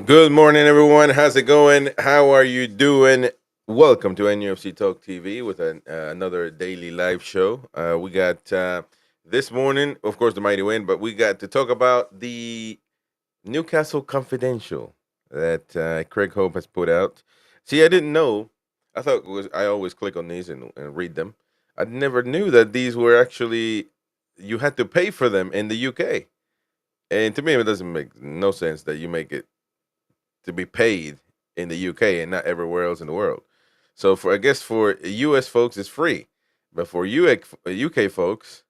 Good morning, everyone. How's it going? How are you doing? Welcome to NUFC Talk TV with another daily live show. We got this morning, of course, the mighty win, but we got to talk about the Newcastle Confidential that Craig Hope has put out. See, I didn't know. I thought it was I always click on these and read them. I never knew that these were actually you had to pay for them in the UK. And to me, it doesn't make no sense that you make it to be paid in the UK and not everywhere else in the world. So for I guess for US folks it's free, but for UK folks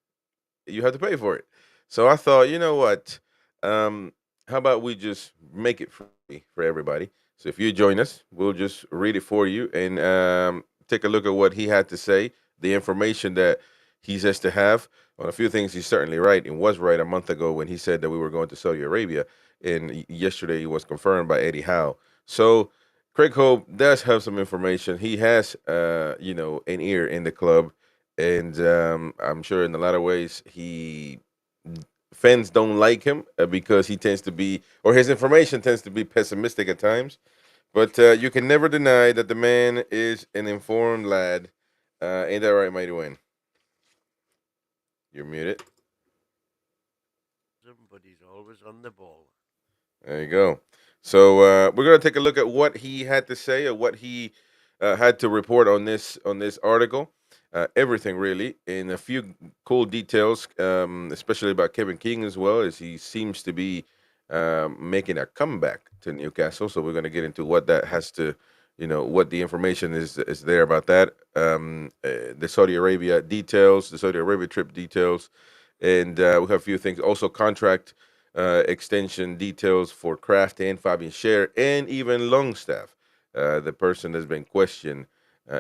you have to pay for it. So I thought, you know what? Um, how about we just make it free for everybody? So if you join us, we'll just read it for you and take a look at what he had to say, the information that he says to have. On a few things, he's certainly right and was right a month ago when he said that we were going to Saudi Arabia. And yesterday, it was confirmed by Eddie Howe. So Craig Hope does have some information. He has, an ear in the club, and I'm sure in a lot of ways fans don't like him because he tends to be, or his information tends to be pessimistic at times. But you can never deny that the man is an informed lad. Ain't that right, Mighty Wayne? You're muted. But he's always on the ball. There you go. So we're gonna take a look at what he had to say or what he had to report on this article. Everything really, and a few cool details, especially about Kevin Keegan as well, as he seems to be making a comeback to Newcastle. So we're gonna get into what that has to, what the information is there about that. The Saudi Arabia details, the Saudi Arabia trip details, and we have a few things. Also, contract extension details for Krafth and Fabian Scher, and even Longstaff, the person that's been questioned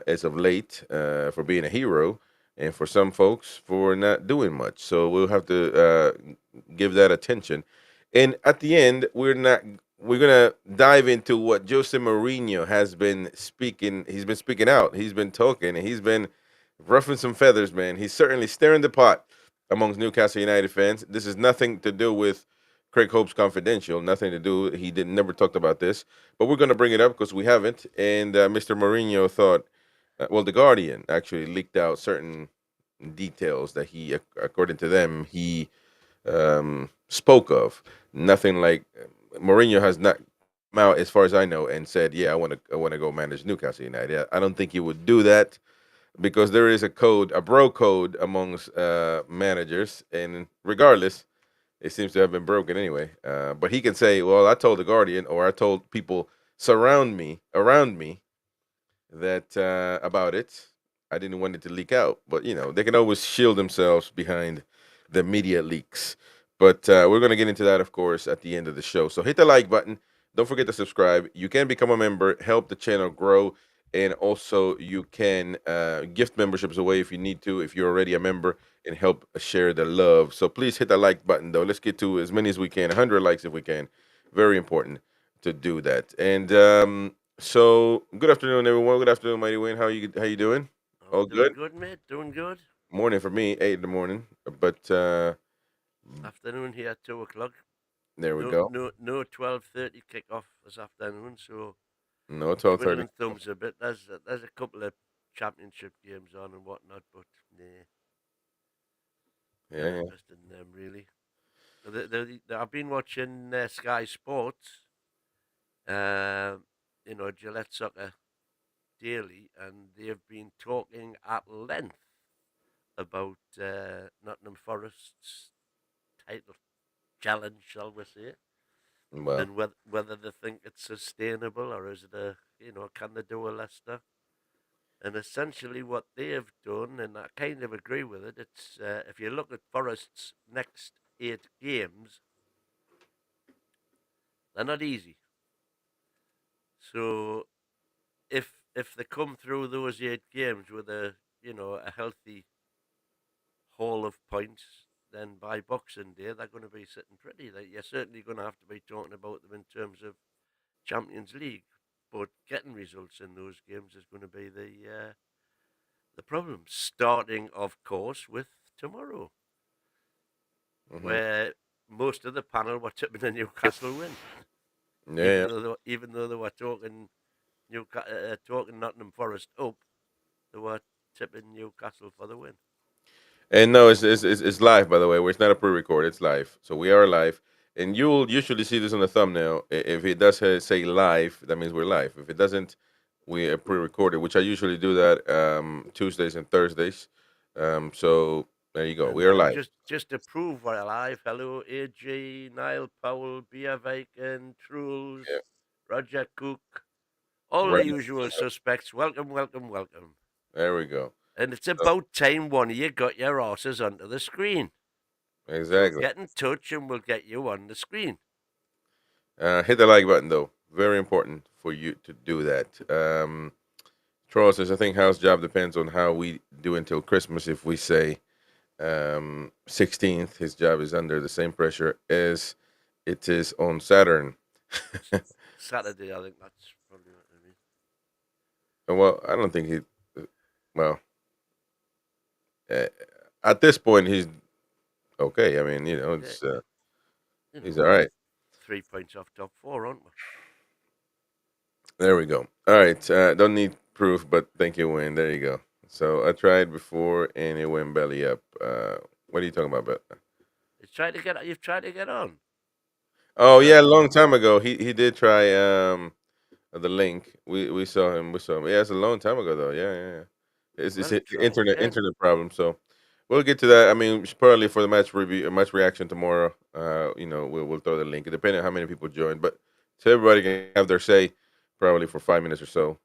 as of late for being a hero, and for some folks for not doing much. So we'll have to give that attention. And at the end, we're gonna dive into what Jose Mourinho has been speaking. He's been speaking out. He's been talking, and he's been ruffling some feathers, man. He's certainly stirring the pot amongst Newcastle United fans. This is nothing to do with Craig Hope's confidential. Nothing to do. He did never talked about this, but we're going to bring it up because we haven't. And Mr. Mourinho thought, well, the Guardian actually leaked out certain details that according to them, he spoke of. Nothing like Mourinho has not come out, as far as I know, and said, "Yeah, I want to go manage Newcastle United." I don't think he would do that because there is a code, a bro code amongst managers, and regardless, it seems to have been broken anyway. But he can say, "Well, I told the Guardian, or I told people around me, that about it. I didn't want it to leak out." But they can always shield themselves behind the media leaks. But we're gonna get into that, of course, at the end of the show. So hit the like button. Don't forget to subscribe. You can become a member, help the channel grow, and also you can gift memberships away if you need to, if you're already a member, and help share the love. So please hit the like button, though. Let's get to as many as we can, 100 likes if we can. Very important to do that. And so good afternoon, everyone. Good afternoon, Mighty Wayne. How you doing? I'm All doing good. good, mate. Doing good. Morning for me, 8 in the morning. But Afternoon here at 2 o'clock. there we No, go. no, no. 12:30 kick-off this afternoon. So No, 12:30. twiddling thumbs a bit. There's a couple of championship games on and whatnot, but nah, not Yeah, yeah. interested in them really. I've been watching Sky Sports. Gillette Soccer daily, and they've been talking at length about Nottingham Forest's title challenge, shall we say, Well, and whether they think it's sustainable or is it can they do a Leicester? And essentially, what they have done, and I kind of agree with it, it's if you look at Forest's next 8 games, they're not easy. So if they come through those 8 games with a healthy haul of points, then by Boxing Day they're going to be sitting pretty. You're certainly going to have to be talking about them in terms of Champions League, but getting results in those games is going to be the problem. Starting, of course, with tomorrow, hmm where most of the panel were tipping a Newcastle win. Yeah. Even though they were talking talking Nottingham Forest up, they were tipping Newcastle for the win. And no, it's live, by the way. Where it's not a pre-record, it's live. So we are live, and you'll usually see this on the thumbnail. If it does say live, that means we're live. If it doesn't, we are pre-recorded, which I usually do that Tuesdays and Thursdays. So there you go. We are And live. just to prove we're alive, hello AG, Niall Powell, Bia Viken, Truls, Yeah, Roger Cook, all the right. usual suspects. Welcome, welcome, welcome. There we go. And it's So, about time one of you got your asses onto the screen. So exactly. get in touch and we'll get you on the screen. Hit the like button though. Very important for you to do that. Troll says, I think Howe's job depends on how we do until Christmas. If we say 16th, his job is under the same pressure as it is on Saturn. Saturday, I think that's probably what I mean. Well, I don't think he. Well, uh, at this point, he's okay. I mean, Yeah, it's you know, he's all right. 3 points off top four, aren't we? There we go. All right. Don't need proof, but thank you, Win. There you go. So I tried before and it went belly up. What are you talking about? You've tried to get on. Oh Well, yeah, a long time ago. He did try the link. We saw him. We saw him. Yeah, it's a long time ago though. Yeah, yeah, yeah. It's well, a try again. internet problem. So we'll get to that. I mean, probably for the match review, match reaction tomorrow. We'll throw the link, depending on how many people join. But so everybody can have their say, probably for 5 minutes or so.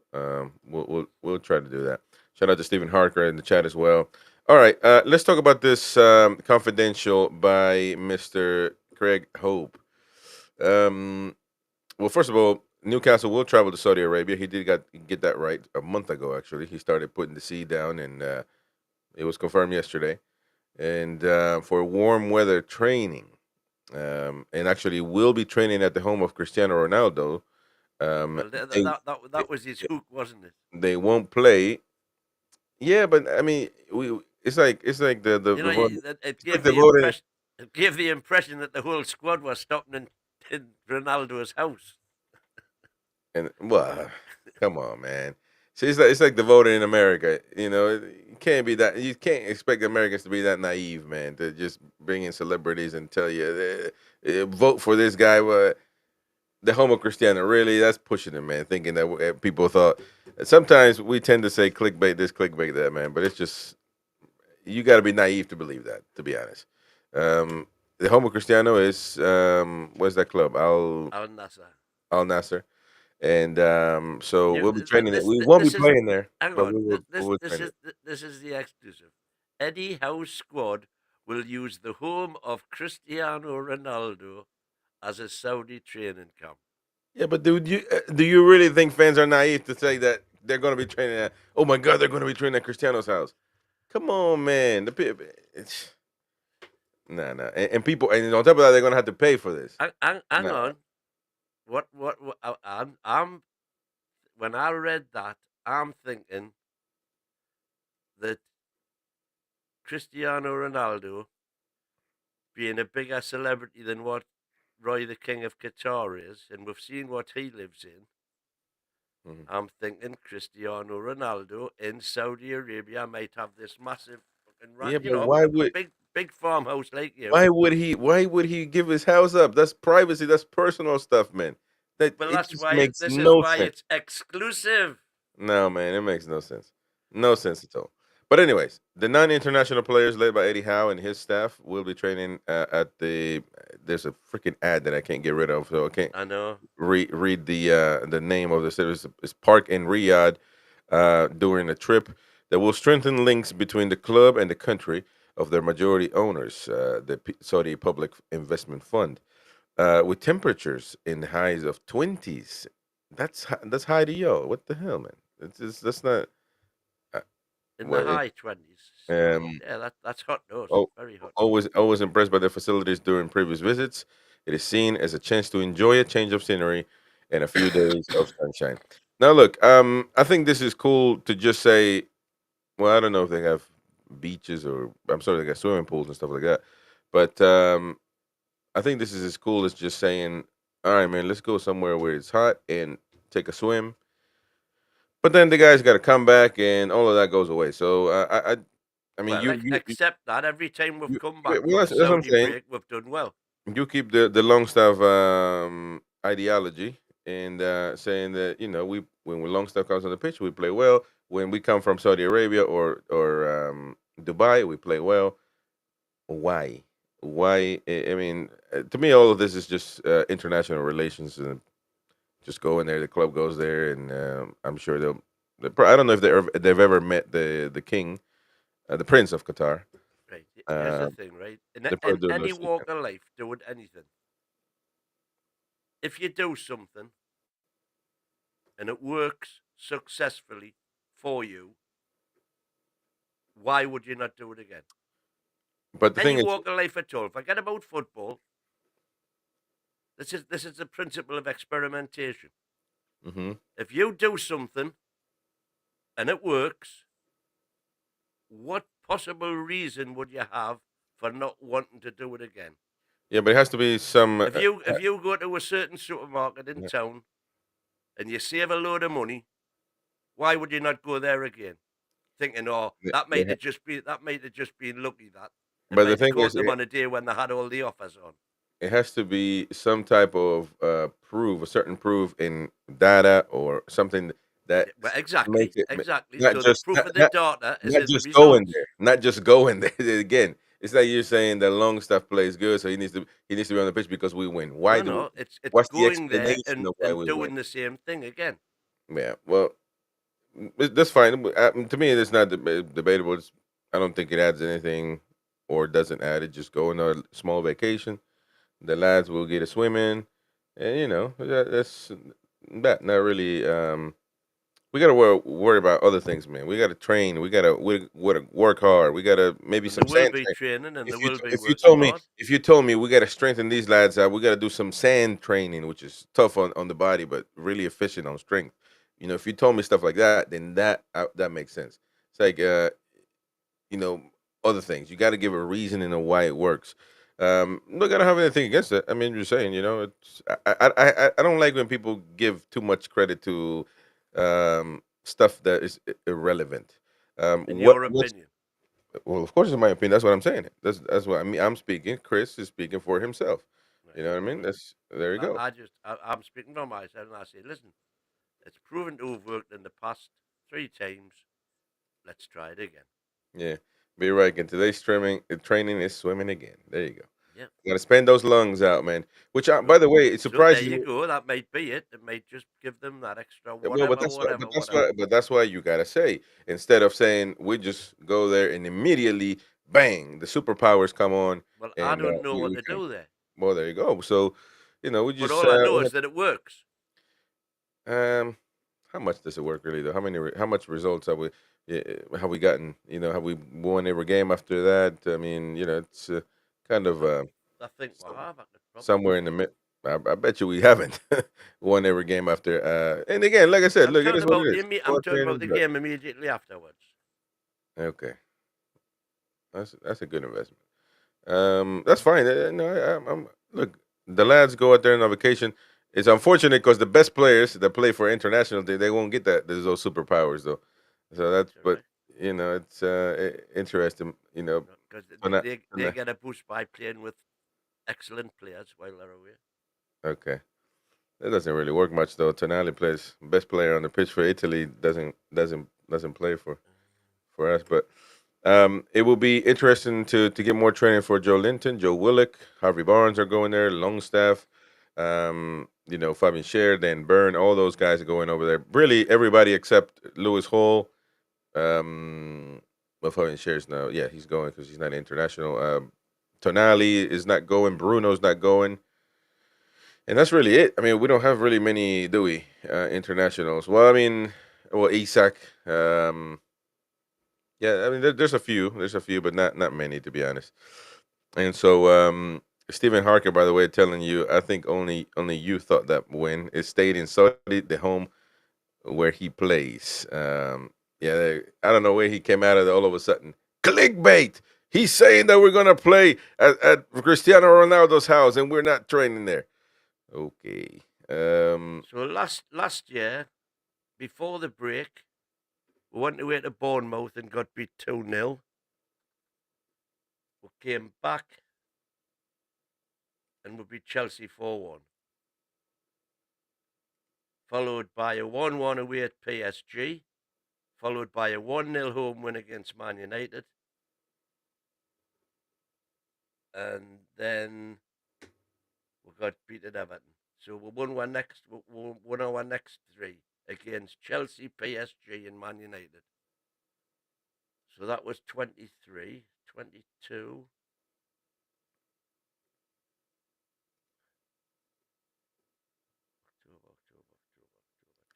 We'll try to do that. Shout out to Stephen Harker in the chat as well. All right, let's talk about this confidential by Mr. Craig Hope. Um, well, first of all, Newcastle will travel to Saudi Arabia. He did get that right a month ago. Actually, he started putting the seed down, and it was confirmed yesterday. And for warm weather training, and actually will be training at the home of Cristiano Ronaldo. Um, Well, they, that was his hook, wasn't it? they won't play. Yeah, but I mean, it's like You know, it it's like gave the the voting. impression. It gave the impression that the whole squad was stopping in Ronaldo's house. And well, come on, man. See, it's like the voter in America. You can't be that. You can't expect Americans to be that naive, man. To just bring in celebrities and tell you, vote for this guy. The homo Cristiano, really, that's pushing it, man. Thinking that people thought. Sometimes we tend to say clickbait this, clickbait that, man. But it's just you got to be naive to believe that. To be honest, the homo Cristiano is what's that club? Al Nasser. Al Nasser. And so You, we'll be training it. this We won't be this is playing there, hang but on. we will train it. This is the exclusive. Eddie Howe's squad will use the home of Cristiano Ronaldo as a Saudi training camp. Yeah, but do you really think fans are naive to say that they're going to be training at? Oh my God, they're going to be training at Cristiano's house. Come on, man. It's nah, nah. And people, and on top of that, they're going to have to pay for this. Hang Nah. on. What I'm when I read that, I'm thinking that Cristiano Ronaldo, being a bigger celebrity than what Roy the King of Qatar is, and we've seen what he lives in, Mhm. I'm thinking Cristiano Ronaldo in Saudi Arabia might have this massive fucking Yeah, you but know, why a would big farmhouse like you. why would he why would he give his house up? That's privacy. That's personal stuff, man. That Well, it that's just why makes this is no why sense. it's exclusive. No, man, it makes no sense. No sense at all. But anyways, the non-international players led by Eddie Howe and his staff will be training at the. There's a freaking ad that I can't get rid of, so I can't I know. read the name of the city. It's Park in Riyadh during a trip that will strengthen links between the club and the country of their majority owners, the Saudi Public Investment Fund, with temperatures in highs of 20s. That's high to yo. What the hell, man? That's not. Uh, In the what it, high 20s. So, um yeah, that's hot note. oh, Very hot note. always impressed by their facilities during previous visits. It is seen as a chance to enjoy a change of scenery and a few days of sunshine. Now, look, I think this is cool to just say. Well, I don't know if they have beaches or I'm sorry, they got swimming pools and stuff like that, but I think this is as cool as just saying. all right, man, let's go somewhere where it's hot and take a swim. But then the guy's got to come back, and all of that goes away. So I mean, Well, accept that every time we've come back well, from a that's what I'm Saudi saying. break, we've done well. You keep the Longstaff ideology and saying that when Longstaff comes on the pitch, we play well. When we come from Saudi Arabia or Dubai, we play well. Why? Why? I mean, to me, all of this is just international relations. And just go in there. The club goes there, and I'm sure I don't know if they've ever met the king, the prince of Qatar. Right. Here's the Uh, thing, right? they In probably do any those things. walk of life, doing anything, if you do something and it works successfully for you, why would you not do it again? But the Any thing is, walk of life at all. Forget about football. This is the principle of experimentation. hmm If you do something and it works, what possible reason would you have for not wanting to do it again? yeah, but it has to be some. If you go to a certain supermarket in Yeah, town and you save a load of money, why would you not go there again? Thinking, oh, yeah, that might have just been lucky that it but the might have thing caught is, them on a day when they had all the offers on. it has to be some type of proof, a certain proof in data or something that Well, makes exactly, it exactly. not So the just proof of the data is not in the just going results. there, not just going there. Again, it's like you're saying that Longstaff plays good, so he needs to be on the pitch because we win. Why No, do we no, win? it's What's the going there explanation of why and we win? doing the same thing again. Yeah, well, that's fine. To me, it's not debatable. I don't think it adds anything or doesn't add it. Just go on a small vacation. The lads will get a swim in, and that's that. Not really. We gotta worry about other things, man. We gotta train. We gotta work hard. We gotta maybe And some there will sand be training. training and there If you will be if you working told me hard. if you told me we gotta strengthen these lads out, we gotta do some sand training, which is tough on the body, but really efficient on strength. If you told me stuff like that, then that makes sense. It's like you know, other things. You got to give a reasoning of why it works. Not gonna have anything against it. I mean, you're saying, it's I don't like when people give too much credit to stuff that is irrelevant. In What your what's opinion. well, of course, in my opinion, that's what I'm saying. That's what I mean. I'm speaking. Chris is speaking for himself. You Right. know what I Well, mean? That's there you go. I'm speaking for myself and I say, listen, it's proven to have worked in the past 3 times. Let's try it again. Yeah, be right. And today's training is swimming again. There you go. Yeah. Got to spend those lungs out, man. Which, So, by the way, it so there surprises you me. go. That might be it. It might just give them that extra Well, but whatever, that's why, whatever, whatever. but that's why you gotta say instead of saying we just go there and immediately bang the superpowers come on Well, I and don't know what we to come. do there. Well, there you go. So, we But just all I know is that it works. how much does it work really though? How much results have we gotten? Have we won every game after that? I mean, it's kind of I, I think we have. I could probably somewhere in tell the you. mid. I bet you we haven't won every game after. And again, like I said, I'm look, it talking is what about it is. I'm Sport talking about training, the but game immediately afterwards. okay, that's a good investment. That's fine. No, look. The lads go out there on a vacation. It's unfortunate because the best players that play for international, they won't get there's those superpowers though. So that's, You're but right. it's interesting. Because On that, on they that- get a boost by playing with excellent players while they're away. okay. That doesn't really work much though. Tonali plays best player on the pitch for Italy. Doesn't play for us. But it will be interesting to get more training for Joe Linton, Joe Willock, Harvey Barnes are going there, Longstaff, Fabian Scher, Dan Byrne, all those guys are going over there. Really, everybody except Lewis Hall. Well, Fabian Scher's now, yeah, he's going because he's not international. Tonali is not going. Bruno's not going. And that's really it. I mean, we don't have really many, do we? Internationals. Well, I mean, Isak. Yeah, I mean, there's a few. There's a few, but not many, to be honest. And so, Stephen Harker, by the way, telling you, I think only you thought that win. It stayed in Saudi, the home where he plays. Yeah, I don't know where he came out of all of a sudden. Clickbait. He's saying that we're gonna play at Cristiano Ronaldo's house, and we're not training there. Okay. So last year, before the break, we went away to Bournemouth and got beat 2-0. We came back and we beat Chelsea 4-1. Followed by a 1-1 away at PSG, followed by a 1-0 home win against Man United. And then we got beat at Everton. So we won our next three against Chelsea, PSG, and Man United. So that was 23, 22.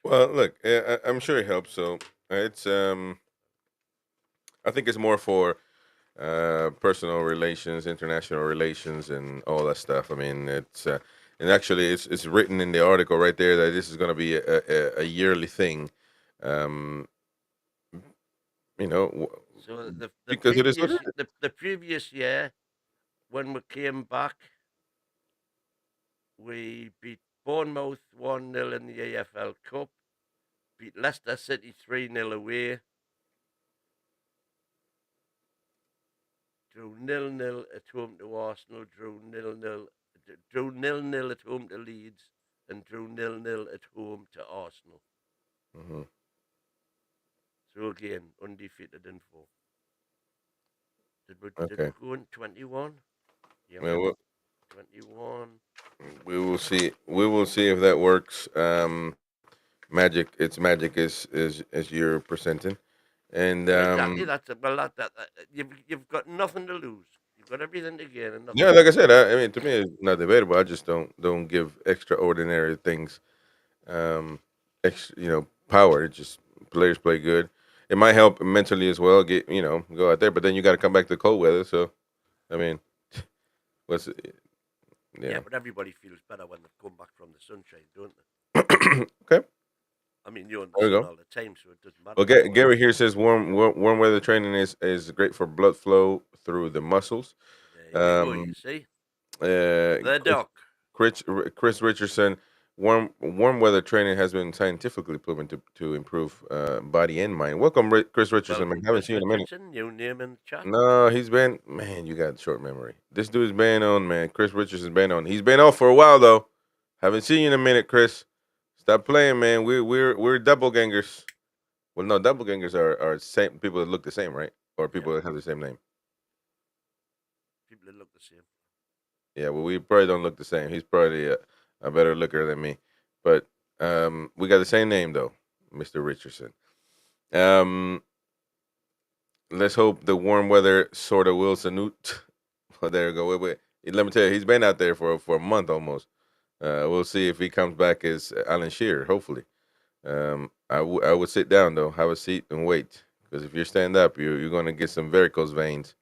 well, look, I'm sure it helps. So it's I think it's more for personal relations, international relations, and all that stuff. I mean, it's and actually it's written in the article right there that this is going to be a yearly thing. Um, you know, So the because it is what it previous is. the previous year when we came back, we beat Bournemouth 1-0 in the AFL Cup, beat Leicester City 3-0 away, drew 0-0 at home to Arsenal, drew 0-0 at home to Leeds, and drew 0-0 at home to Arsenal. Hmm. So again, undefeated in four. Did Okay. we go in 21? Yep, Well, 21. we will see. We will see if that works. Magic. It's magic as you're presenting, and Well, exactly. That's it. Well, that you've got nothing to lose. You've got everything to gain and yeah, nothing to like I lose. said, I mean, to me, it's not debatable. I just don't give extraordinary things, power. It just players play good. It might help mentally as well. Get go out there, but then you got to come back to cold weather. So I mean, what's Yeah, yeah. but everybody feels better when they've come back from the sunshine, don't they? Okay, I mean, you're in the there we sun go. all the time, so it doesn't matter Well, too much. Gary here says warm weather training is great for blood flow through the muscles. There you go. You Um, see, uh, the Chris, doc. Chris Richardson, warm weather training has been scientifically proven to improve body and mind. Welcome, Chris Richardson. Man, Welcome, haven't Chris seen you in a minute. Richardson. New name in the chat. No, he's been man. You got short memory. This dude's been on, man. Chris Richardson's been on. He's been off for a while though. Haven't seen you in a minute, Chris. Stop playing, man. We're double gangers. Well, no, doppelgangers are same people that look the same, right? Or Yep, people that have the same name. people that look the same. Yeah, well, we probably don't look the same. He's probably a better looker than me, but we got the same name though, Mr. Richardson. Um, let's hope the warm weather sort of will salute. Well, there you go. Let me tell you, he's been out there for a month almost. We'll see if he comes back as Alan Shearer. Hopefully, I would sit down though, have a seat and wait because if you stand up, you're going to get some varicose veins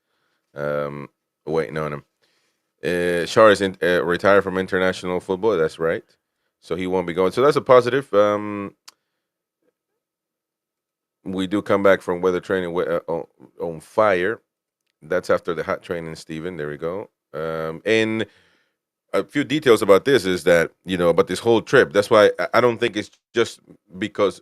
um, waiting on him. Shar is retired from international football. That's right. So he won't be going. So that's a positive. We do come back from weather training on fire. That's after the hot training, Stephen. There we go. And a few details about this is that, about this whole trip. That's why I don't think it's just because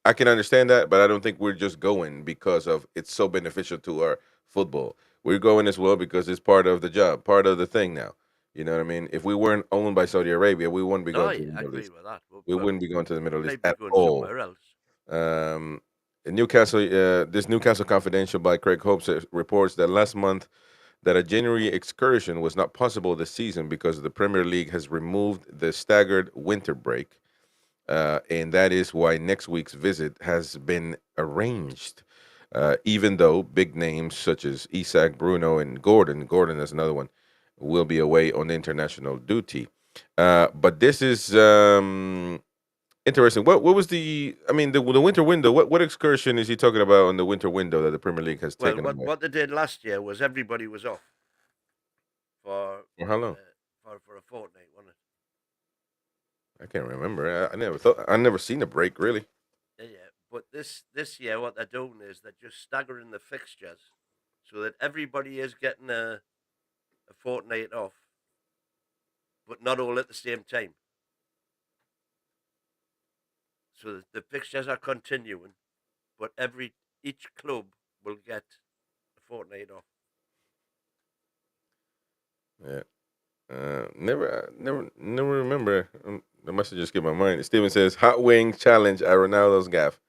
I can understand that, but I don't think we're just going because of it's so beneficial to our football. We're going as well because it's part of the job, part of the thing now. You know what I mean? If we weren't owned by Saudi Arabia, we wouldn't be No, going to yeah, the I Middle agree East. with that. We But wouldn't be going to the Middle East maybe at going all. somewhere else. Um, Newcastle, this Newcastle Confidential by Craig Hope reports that last month that a January excursion was not possible this season because the Premier League has removed the staggered winter break, and that is why next week's visit has been arranged. Even though big names such as Isak, Bruno, and Gordon is another one, will be away on international duty. But this is interesting. What was the? I mean, the winter window. What excursion is he talking about on the winter window that the Premier League has Well, taken away? what they did last year was everybody was off for For how long? for a fortnight, wasn't I can't remember. I never thought. I never seen a break really. it? Yeah, yeah. But this year, what they're doing is they're just staggering the fixtures so that everybody is getting a fortnight off, but not all at the same time. So the fixtures are continuing, but each club will get a fortnight off. Yeah. Never remember. I must have just skipped my mind. Steven says, "Hot wing challenge at Ronaldo's gaff."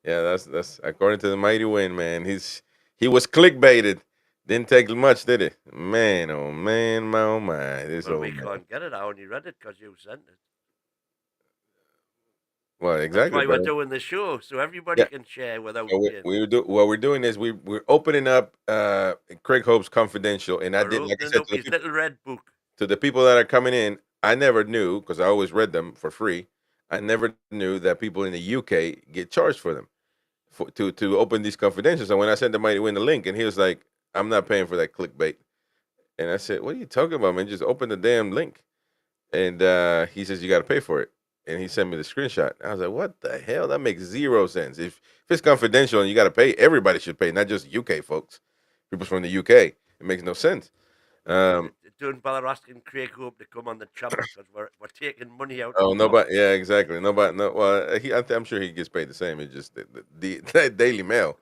Yeah, that's according to the mighty win, man. He was clickbaited. Didn't take much, did it? Man, oh man, my oh my, this Well, old we man. can't get it. I only read it because you sent it. Well, That's exactly, why we're but doing the show, so everybody yeah. can share without So paying. what we're doing is we're opening up Craig Hope's confidential, and I We're did, like I opening said, up his little red book. to the people that are coming in. I never knew because I always read them for free. I never knew that people in the UK get charged for them to open these confidentials. So when I sent the Mighty Win the link, and he was like, "I'm not paying for that clickbait," and I said, "What are you talking about, man? Just open the damn link." And he says, "You got to pay for it." And he sent me the screenshot. I was like, "What the hell? That makes zero sense. If it's confidential and you got to pay, everybody should pay, not just UK folks, people from the UK. It makes no sense." Well, Um, don't bother asking Craig Hope to come on the channel because we're taking money out oh, his pocket. nobody. Yeah, exactly. Nobody. No. Well, I'm sure he gets paid the same. It's just the Daily Mail.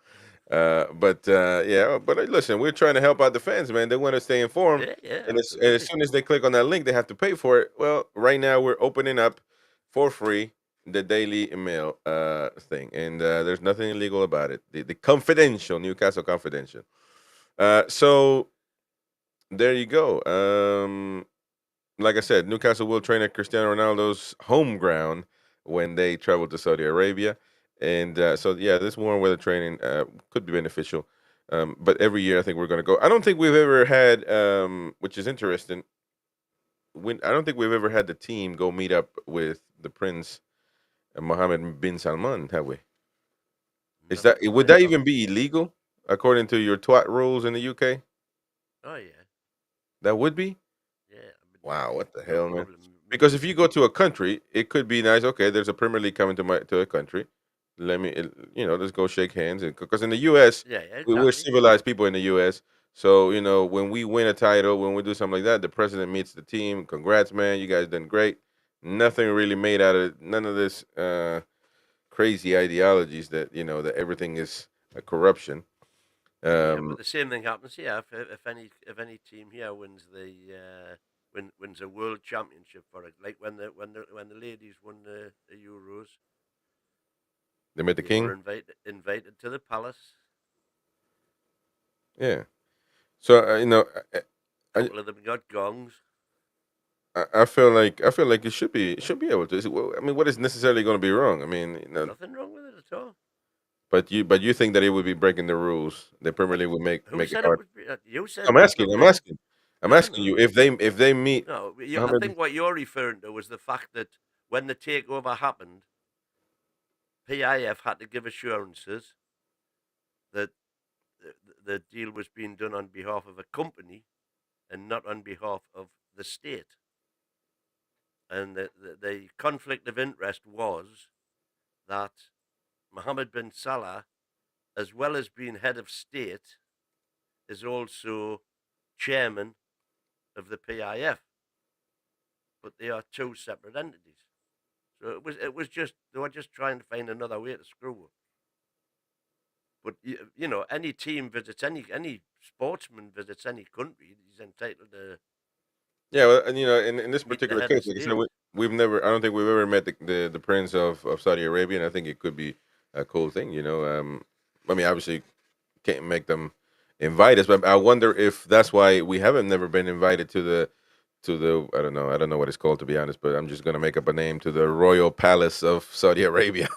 But yeah. But listen, we're trying to help out the fans, man. They want to stay informed, Yeah, yeah, and as absolutely. soon as they click on that link, they have to pay for it. Well, right now we're opening up for free the Daily Mail thing, and there's nothing illegal about it. The confidential Newcastle Confidential. So there you go. Like I said, Newcastle will train at Cristiano Ronaldo's home ground when they travel to Saudi Arabia, and so yeah, this warm weather training could be beneficial. But every year, I think we're going to go. I don't think we've ever had, which is interesting. I don't think we've ever had the team go meet up with the Prince Mohammed bin Salman, have we? Is Not that that would I that know. even be illegal according to your twat rules in the UK? Oh yeah, That would be. yeah. Wow, what the No hell, man? problem Because meeting if you him. go to a country, it could be nice. Okay, there's a Premier League coming to a country. Let's go shake hands. And because in the U.S., Yeah, yeah, we're exactly. civilized people in the U.S. So when we win a title, when we do something like that, the president meets the team. Congrats, man! You guys done great. Nothing really made out of none of this crazy ideologies that that everything is a corruption. Yeah, but Um, the same thing happens here. If any team here wins wins a world championship for it, like when the ladies won the Euros, they met the they were king. invited to the palace. Yeah. So A I, couple of them got gongs. I feel like it should be able to. Well, I mean, what is necessarily going to be wrong? I mean, Nothing wrong with it at all. but you think that it would be breaking the rules? The Premier League would make Who make it said it hard. was? You said I'm there's asking. I'm nothing. asking. I'm No, asking no, you if they meet no. I Mohammed. think what you're referring to was the fact that when the takeover happened, PIF had to give assurances that the deal was being done on behalf of a company and not on behalf of the state. And the conflict of interest was that Mohammed bin Salah, as well as being head of state, is also chairman of the PIF, but they are two separate entities. So it was just they were just trying to find another way to screw up. But any team visits any sportsman visits any country, he's entitled to Yeah, well, and in this meet the particular head of case, like I said, state. we've never. I don't think we've ever met the prince of Saudi Arabia, and I think it could be a cool thing. I mean, obviously can't make them invite us, but I wonder if that's why we haven't never been invited to the I don't know what it's called, to be honest, but I'm just gonna make up a name, to the royal palace of Saudi Arabia.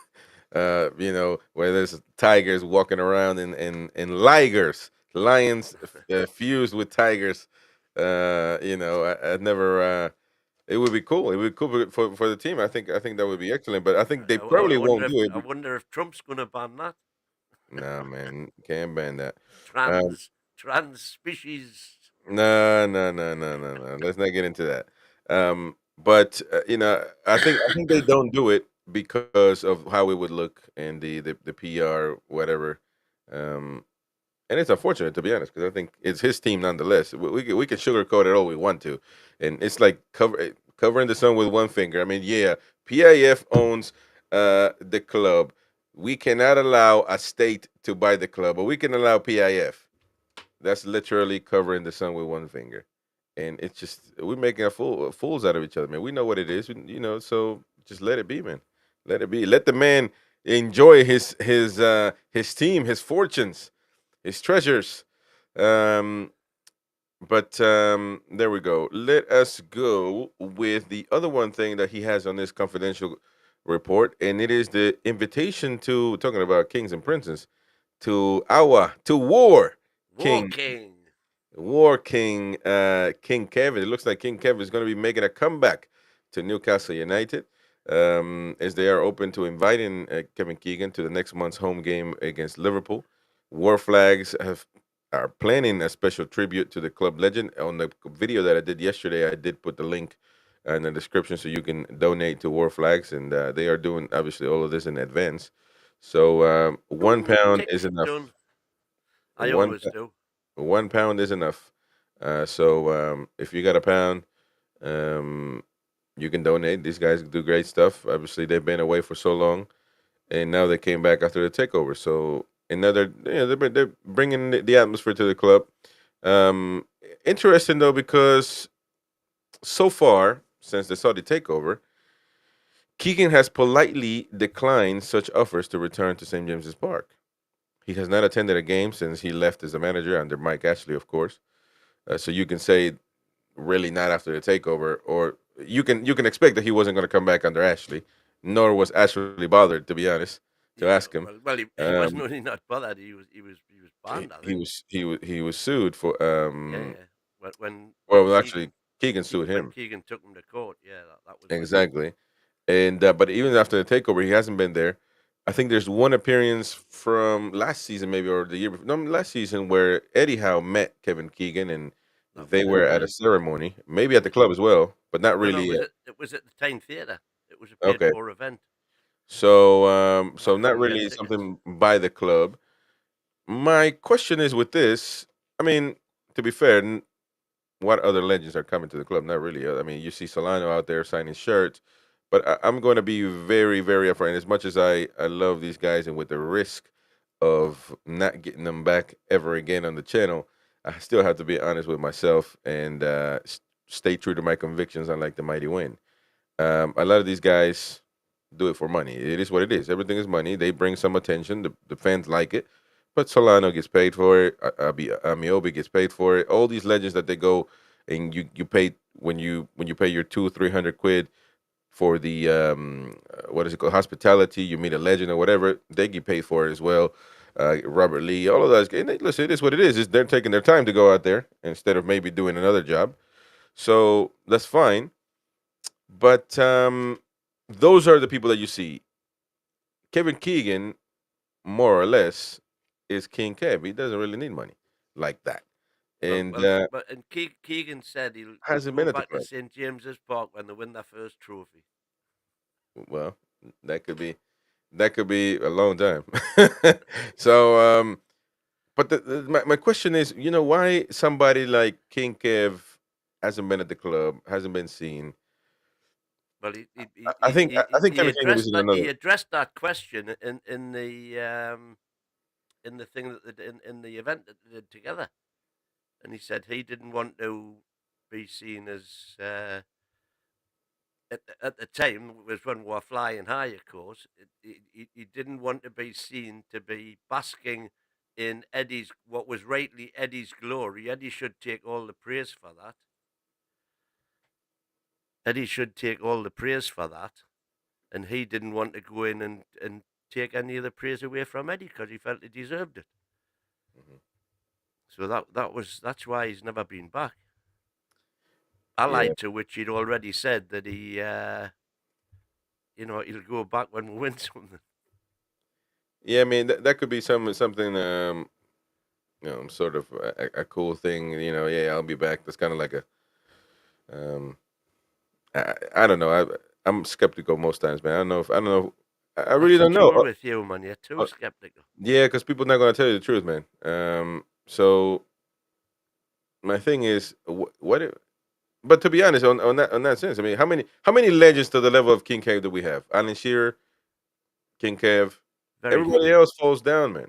Where there's tigers walking around in ligers, lions fused with tigers. I'd never. It would be cool. It would be cool for the team. I think that would be excellent. But I think they I probably wonder won't if do it. Trump's going to ban that Nah, man, can't ban that. Um, trans species. no, no, no, no, no, no. Let's not get into that. But I think they don't do it because of how it would look and the PR whatever. Um, and it's unfortunate, to be honest, because I think it's his team nonetheless. We can sugarcoat it all we want to, and it's like covering the sun with one finger. I mean, yeah, PIF owns the club. We cannot allow a state to buy the club, but we can allow PIF. That's literally covering the sun with one finger, and it's just we're making fools out of each other, man. We know what it is, So just let it be, man. Let it be. Let the man enjoy his team, his fortunes, his treasures. Um, but there we go. Let us go with the other one thing that he has on this confidential report, and it is the invitation to talking about kings and princes to Awa to war. War King King. War King King Kevin. It looks like King Kevin is going to be making a comeback to Newcastle United. As they are open to inviting Kevin Keegan to the next month's home game against Liverpool. War Flags are planning a special tribute to the club legend. On the video that I did yesterday, I did put the link in the description so you can donate to War Flags, and they are doing obviously all of this in advance. So one Ooh, pound is tickets enough. done. I One always do. £1 is enough. So if you got a pound, um, you can donate. These guys do great stuff. Obviously, they've been away for so long, and now they came back after the takeover. So another, they're bringing the atmosphere to the club. Um, Interesting though, because so far since the Saudi takeover, Keegan has politely declined such offers to return to St James's Park. He has not attended a game since he left as a manager under Mike Ashley, of course. So you can say really not after the takeover, or you can expect that he wasn't going to come back under Ashley, nor was Ashley bothered, to be honest, to Yeah, ask him. well, he Um, wasn't only not bothered. He was banned. I he think. was he was sued for Yeah, yeah. When well, actually Keegan sued When him Keegan took him to court, yeah, that was when. exactly, and but even after the takeover, he hasn't been there. I think there's one appearance from last season, maybe, or the year before, no, last season, where Eddie Howe met Kevin Keegan, and That they was were at a ceremony, maybe at the club as well, but not no, no. really. It was at the Tyne Theatre. It was a paid Okay, for event. so You not couldn't get really tickets. something by the club. My question is with this. I mean, to be fair, what other legends are coming to the club? Not really. I mean, you see Solano out there signing shirts, but I'm going to be very, very upfront. As much as I love these guys, and with the risk of not getting them back ever again on the channel, I still have to be honest with myself and stay true to my convictions. Unlike the mighty win, a lot of these guys do it for money. It is what it is. Everything is money. They bring some attention. The fans like it. But Solano gets paid for it. Amiobi gets paid for it. All these legends that they go and you pay when you pay your 200-300 quid for the what is it called, hospitality. You meet a legend or whatever. They get paid for it as well. Robert Lee, all of those. And listen, it is what it is. They're taking their time to go out there instead of maybe doing another job. So that's fine. But those are the people that you see. Kevin Keegan, more or less, is King Kev. He doesn't really need money like that, and And Keegan said he's hasn't been coming at the back to club. St James's Park when they win their first trophy. Well, that could be a long time. So, but my question is, why somebody like King Kev hasn't been at the club, hasn't been seen. Well, I think he Kevin Keegan is addressed in that another. question in the thing that they did, in the event that they did together, and he said he didn't want to be seen as at the time was when we were flying high, of course. He didn't want to be seen to be basking in Eddie's what was rightly Eddie's glory. Eddie should take all the praise for that. Eddie should take all the praise for that, and he didn't want to go in and take any of the praise away from Eddie because he felt he deserved it. Mhm. So that's why he's never been back. I Yeah, lied to which he'd already said that he'll go back when we win something. yeah. I mean, that could be something. Sort of a cool thing. Yeah, I'll be back. That's kind of like a um, I don't know. I'm skeptical most times, man. I don't know. I really That's the don't know. trouble with you, man. You're too skeptical. Yeah, because people not gonna tell you the truth, man. So my thing is, what if? But to be honest, on that sense, I mean, how many legends to the level of King Kev do we have? Alan Shearer, King Kev. Very Everybody few. else falls down, man.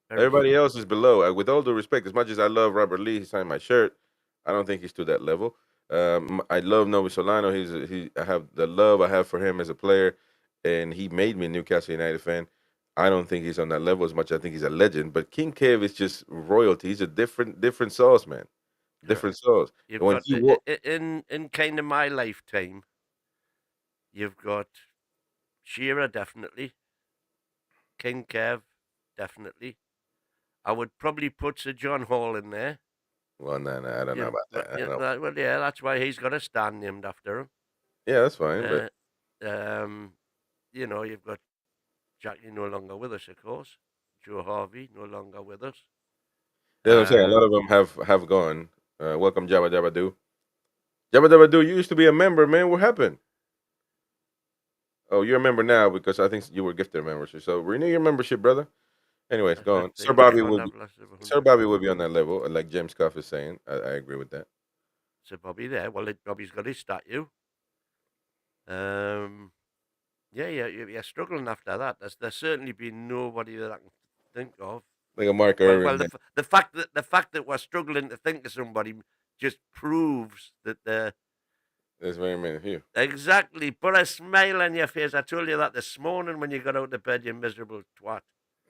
Very Everybody few. else is below. With all due respect, as much as I love Robert Lee, he signed my shirt. I don't think he's to that level. I love Novi Solano. I have the love I have for him as a player, and he made me a Newcastle United fan. I don't think he's on that level as much. I think he's a legend. But King Kev is just royalty. He's a different sauce, man. Correct. Different sauce. You've And when got he walk, in kind of my lifetime, you've got Shearer definitely, King Kev definitely. I would probably put Sir John Hall in there. well, no, I don't know about that. I don't know. Well, yeah, that's why he's got a stand named after him. Yeah, that's fine. But Uh, um, you've got Jackie no longer with us, of course. Joe Harvey no longer with us. that's what I'm saying. A lot Um, of them have gone. Welcome, Jabba Jabba Doo. Jabba Jabba Doo, you used to be a member, man. What happened? Oh, you're a member now because I think you were gifted a membership. So renew your membership, brother. Anyways, go on. let's see. I can't have less of Sir 100 Bobby would people. be on that level, like James Cuff is saying. I agree with that. So Bobby there. Well, Bobby's got his statue. Um, yeah, you're struggling after that. There's certainly been nobody that I can think of. Like a Mark Well, Irvin, well, man. the fact that we're struggling to think of somebody just proves that they're There's very many few. exactly. Put a smile on your face. I told you that this morning when you got out of bed, you miserable twat.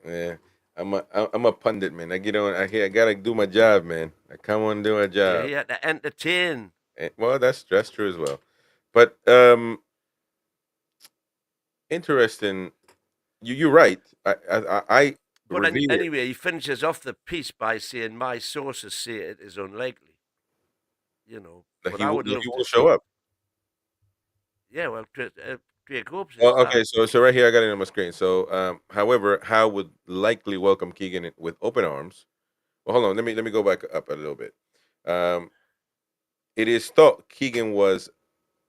Yeah. I'm a pundit, man. I get on. I gotta do my job, man. I come on, do my You're job. here to entertain. Well, that's true as well. But interesting. You're right. I But revere. anyway, he finishes off the piece by saying, "My sources say it is unlikely." That But he I will would that he love to will show see. up. Yeah, well, Craig hopes is Oh, that. okay. So right here I got it on my screen. So, however, Howe would likely welcome Keegan with open arms. Well, hold on. Let me go back up a little bit. Um, it is thought Keegan was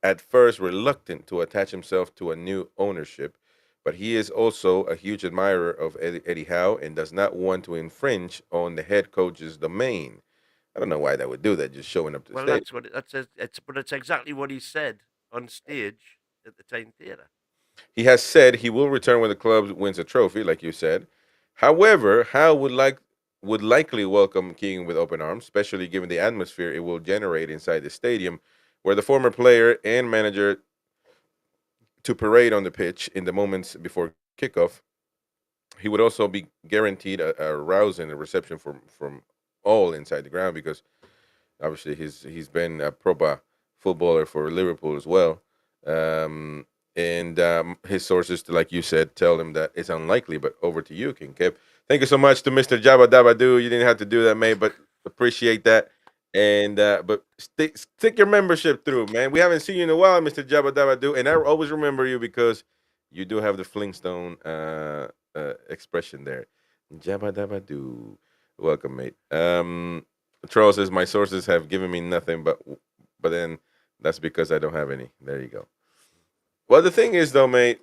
at first reluctant to attach himself to a new ownership, but he is also a huge admirer of Eddie Howe and does not want to infringe on the head coach's domain. I don't know why that would do that, just showing up to the Well, stage. that's what it's exactly what he said on stage at the Time Theatre. He has said he will return when the club wins a trophy, like you said. However, Howe would likely welcome Keegan with open arms, especially given the atmosphere it will generate inside the stadium, where the former player and manager to parade on the pitch in the moments before kickoff. He would also be guaranteed a rousing reception from all inside the ground because obviously he's been a proper footballer for Liverpool as well. And his sources, like you said, tell him that it's unlikely. But over to you, King Kev. Thank you so much to Mr. Jabba Dabba Doo. You didn't have to do that, mate, but appreciate that. And but stick your membership through, man. We haven't seen you in a while, Mr. Jabba Dabba Doo, and I always remember you because you do have the Flintstone expression there. Jabba Dabba Doo. Welcome, mate. Charles says my sources have given me nothing, but then that's because I don't have any. There you go. Well, the thing is, though, mate,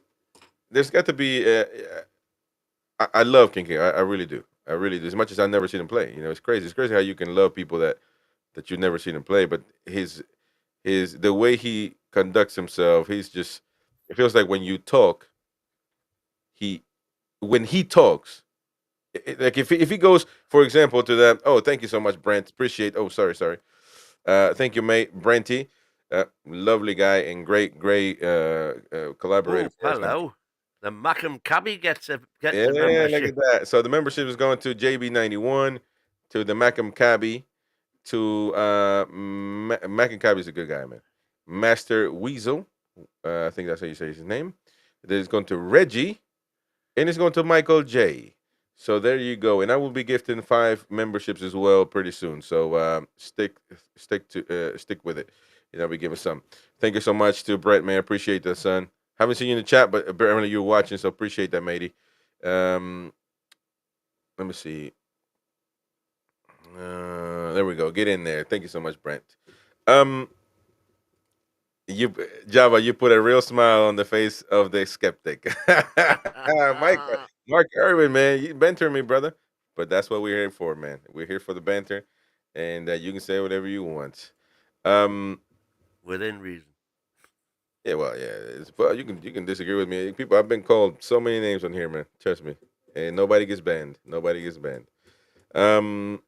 there's got to be. I love King King. I really do. I really do. As much as I've never seen him play, it's crazy. It's crazy how you can love people that you've never seen him play. But his the way he conducts himself, he's just. It feels like when you talk, he when he talks, like if he goes, for example, to that. Oh, thank you so much, Brent. Appreciate. Oh, sorry. Thank you, mate, Brenty. Lovely guy and great collaborator Oh, for us. hello. The Macam Cabby gets Yeah, a look membership. at that. So the membership is going to JB91, to the Macam Cabby, to Macam Cabby is a good guy, man. Master Weasel, I think that's how you say his name. Then it's going to Reggie, and it's going to Michael J. So there you go, and I will be gifting 5 memberships as well pretty soon. So stick with it, and I'll be giving some. Thank you so much to Brett, man. Appreciate that, son. Haven't seen you in the chat, but apparently you're watching, so appreciate that, matey. Um, let me see. There we go. Get in there. Thank you so much, Brent. Um, you Java, you put a real smile on the face of the skeptic. Mike, Mark Irvin, man, you banter me, brother. But that's what we're here for, man. We're here for the banter, and you can say whatever you want. Um, within reason. Yeah, well, yeah. Well, you can disagree with me. People, I've been called so many names on here, man. Trust me, and nobody gets banned. Nobody gets banned. Um,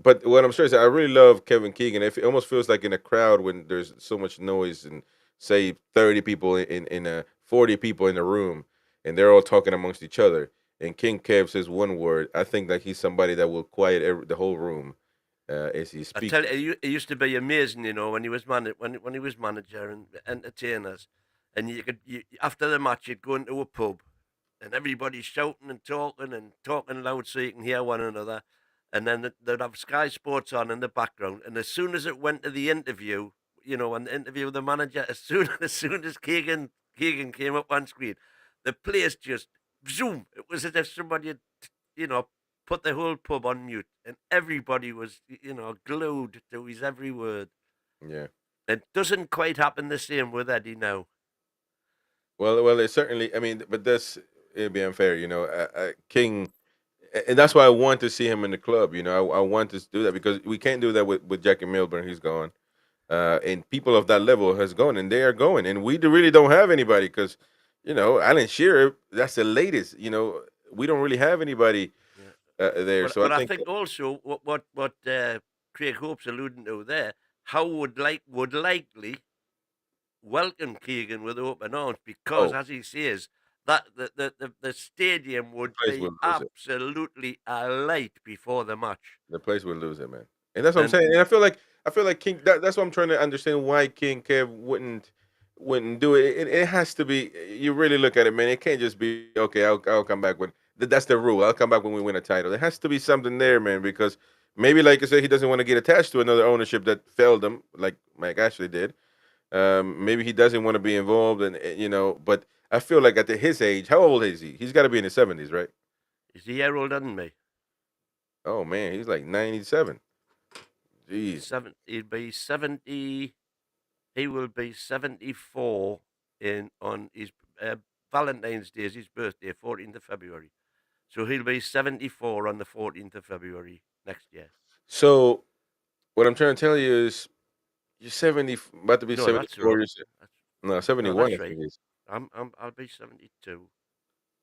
but what I'm sure is I really love Kevin Keegan. It almost feels like in a crowd when there's so much noise and say 30 people in a 40 people in a room and they're all talking amongst each other. And King Kev says one word. I think that he's somebody that will quiet the whole room as he I speaks. tell you, it used to be amazing, when he was when he was manager and entertainers, and after the match you'd go into a pub, and everybody's shouting and talking loud so you can hear one another, and then they'd have Sky Sports on in the background, and as soon as it went to the interview, when the interview with the manager, as soon as Keegan came up on screen, the place just zoom. It was as if somebody had, you know, put the whole pub on mute, and everybody was, glued to his every word. Yeah. It doesn't quite happen the same with Eddie now. Well, it certainly. I mean, but that's it'd be unfair, King, and that's why I want to see him in the club. I want to do that because we can't do that with Jackie Milburn. He's gone, and people of that level has gone, and they are going, and we really don't have anybody because, Alan Shearer. That's the latest. We don't really have anybody Yeah. there. But So I but I think, think also what Craig Hope's alluding to there, how would likely welcome Keegan with open arms because, oh, as he says, that the stadium the would place be will lose it. absolutely alight before the match. The place would lose it, man. And that's what I'm And saying. And I feel like King. That's what I'm trying to understand why King Kev wouldn't do it. It has to be. You really look at it, man. It can't just be okay. I'll come back when that's the rule. I'll come back when we win a title. There has to be something there, man. Because maybe, like I said, he doesn't want to get attached to another ownership that failed him, like Mike Ashley did. Maybe he doesn't want to be involved, and. But I feel like at his age, how old is he? He's got to be in his 70s, right? he's a year older than me. Oh man, he's like 97. He's Jeez. seven. He'll be 70. He will be 74 in on his uh, Valentine's Day is his birthday, 14th of February. So he'll be 74 on the 14th of February next year. So what I'm trying to tell you is you're 70, about to be No, that's 74. wrong. That's, No, no, 71. I that's think right. he's. I'll be 72.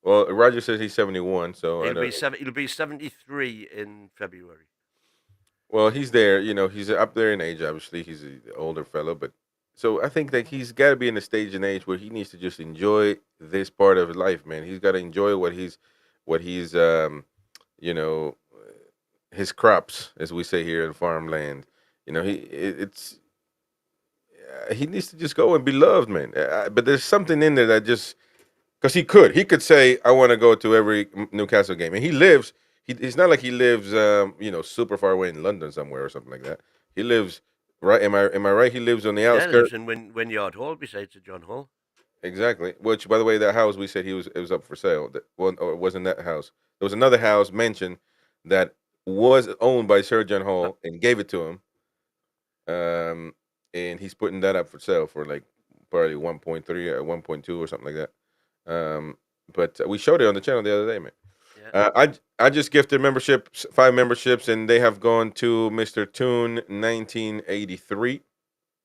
Well, Roger says he's 71. So I don't. He'll be 73 in February. Well, he's there. He's up there in age. Obviously, he's an older fellow, but so I think that he's got to be in a stage and age where he needs to just enjoy this part of his life, man. He's got to enjoy what he's you know, his crops, as we say here in farmland. He needs to just go and be loved, man. But there's something in there that just because he could say I want to go to every Newcastle game, and he lives. It's not like he lives, super far away in London somewhere or something like that. He lives right. Am I right? He lives on the Yeah, outskirts. lives in Wynyard Hall beside Sir John Hall. Exactly. Which, by the way, that house we said it was up for sale. Well, or it wasn't that house. There was another house mentioned that was owned by Sir John That, Hall and gave it to him. Um, and he's putting that up for sale for like probably 1.3 or 1.2 or something like that. But we showed it on the channel the other day, man. yeah. I just gifted memberships, 5 memberships, and they have gone to Mr. Toon 1983.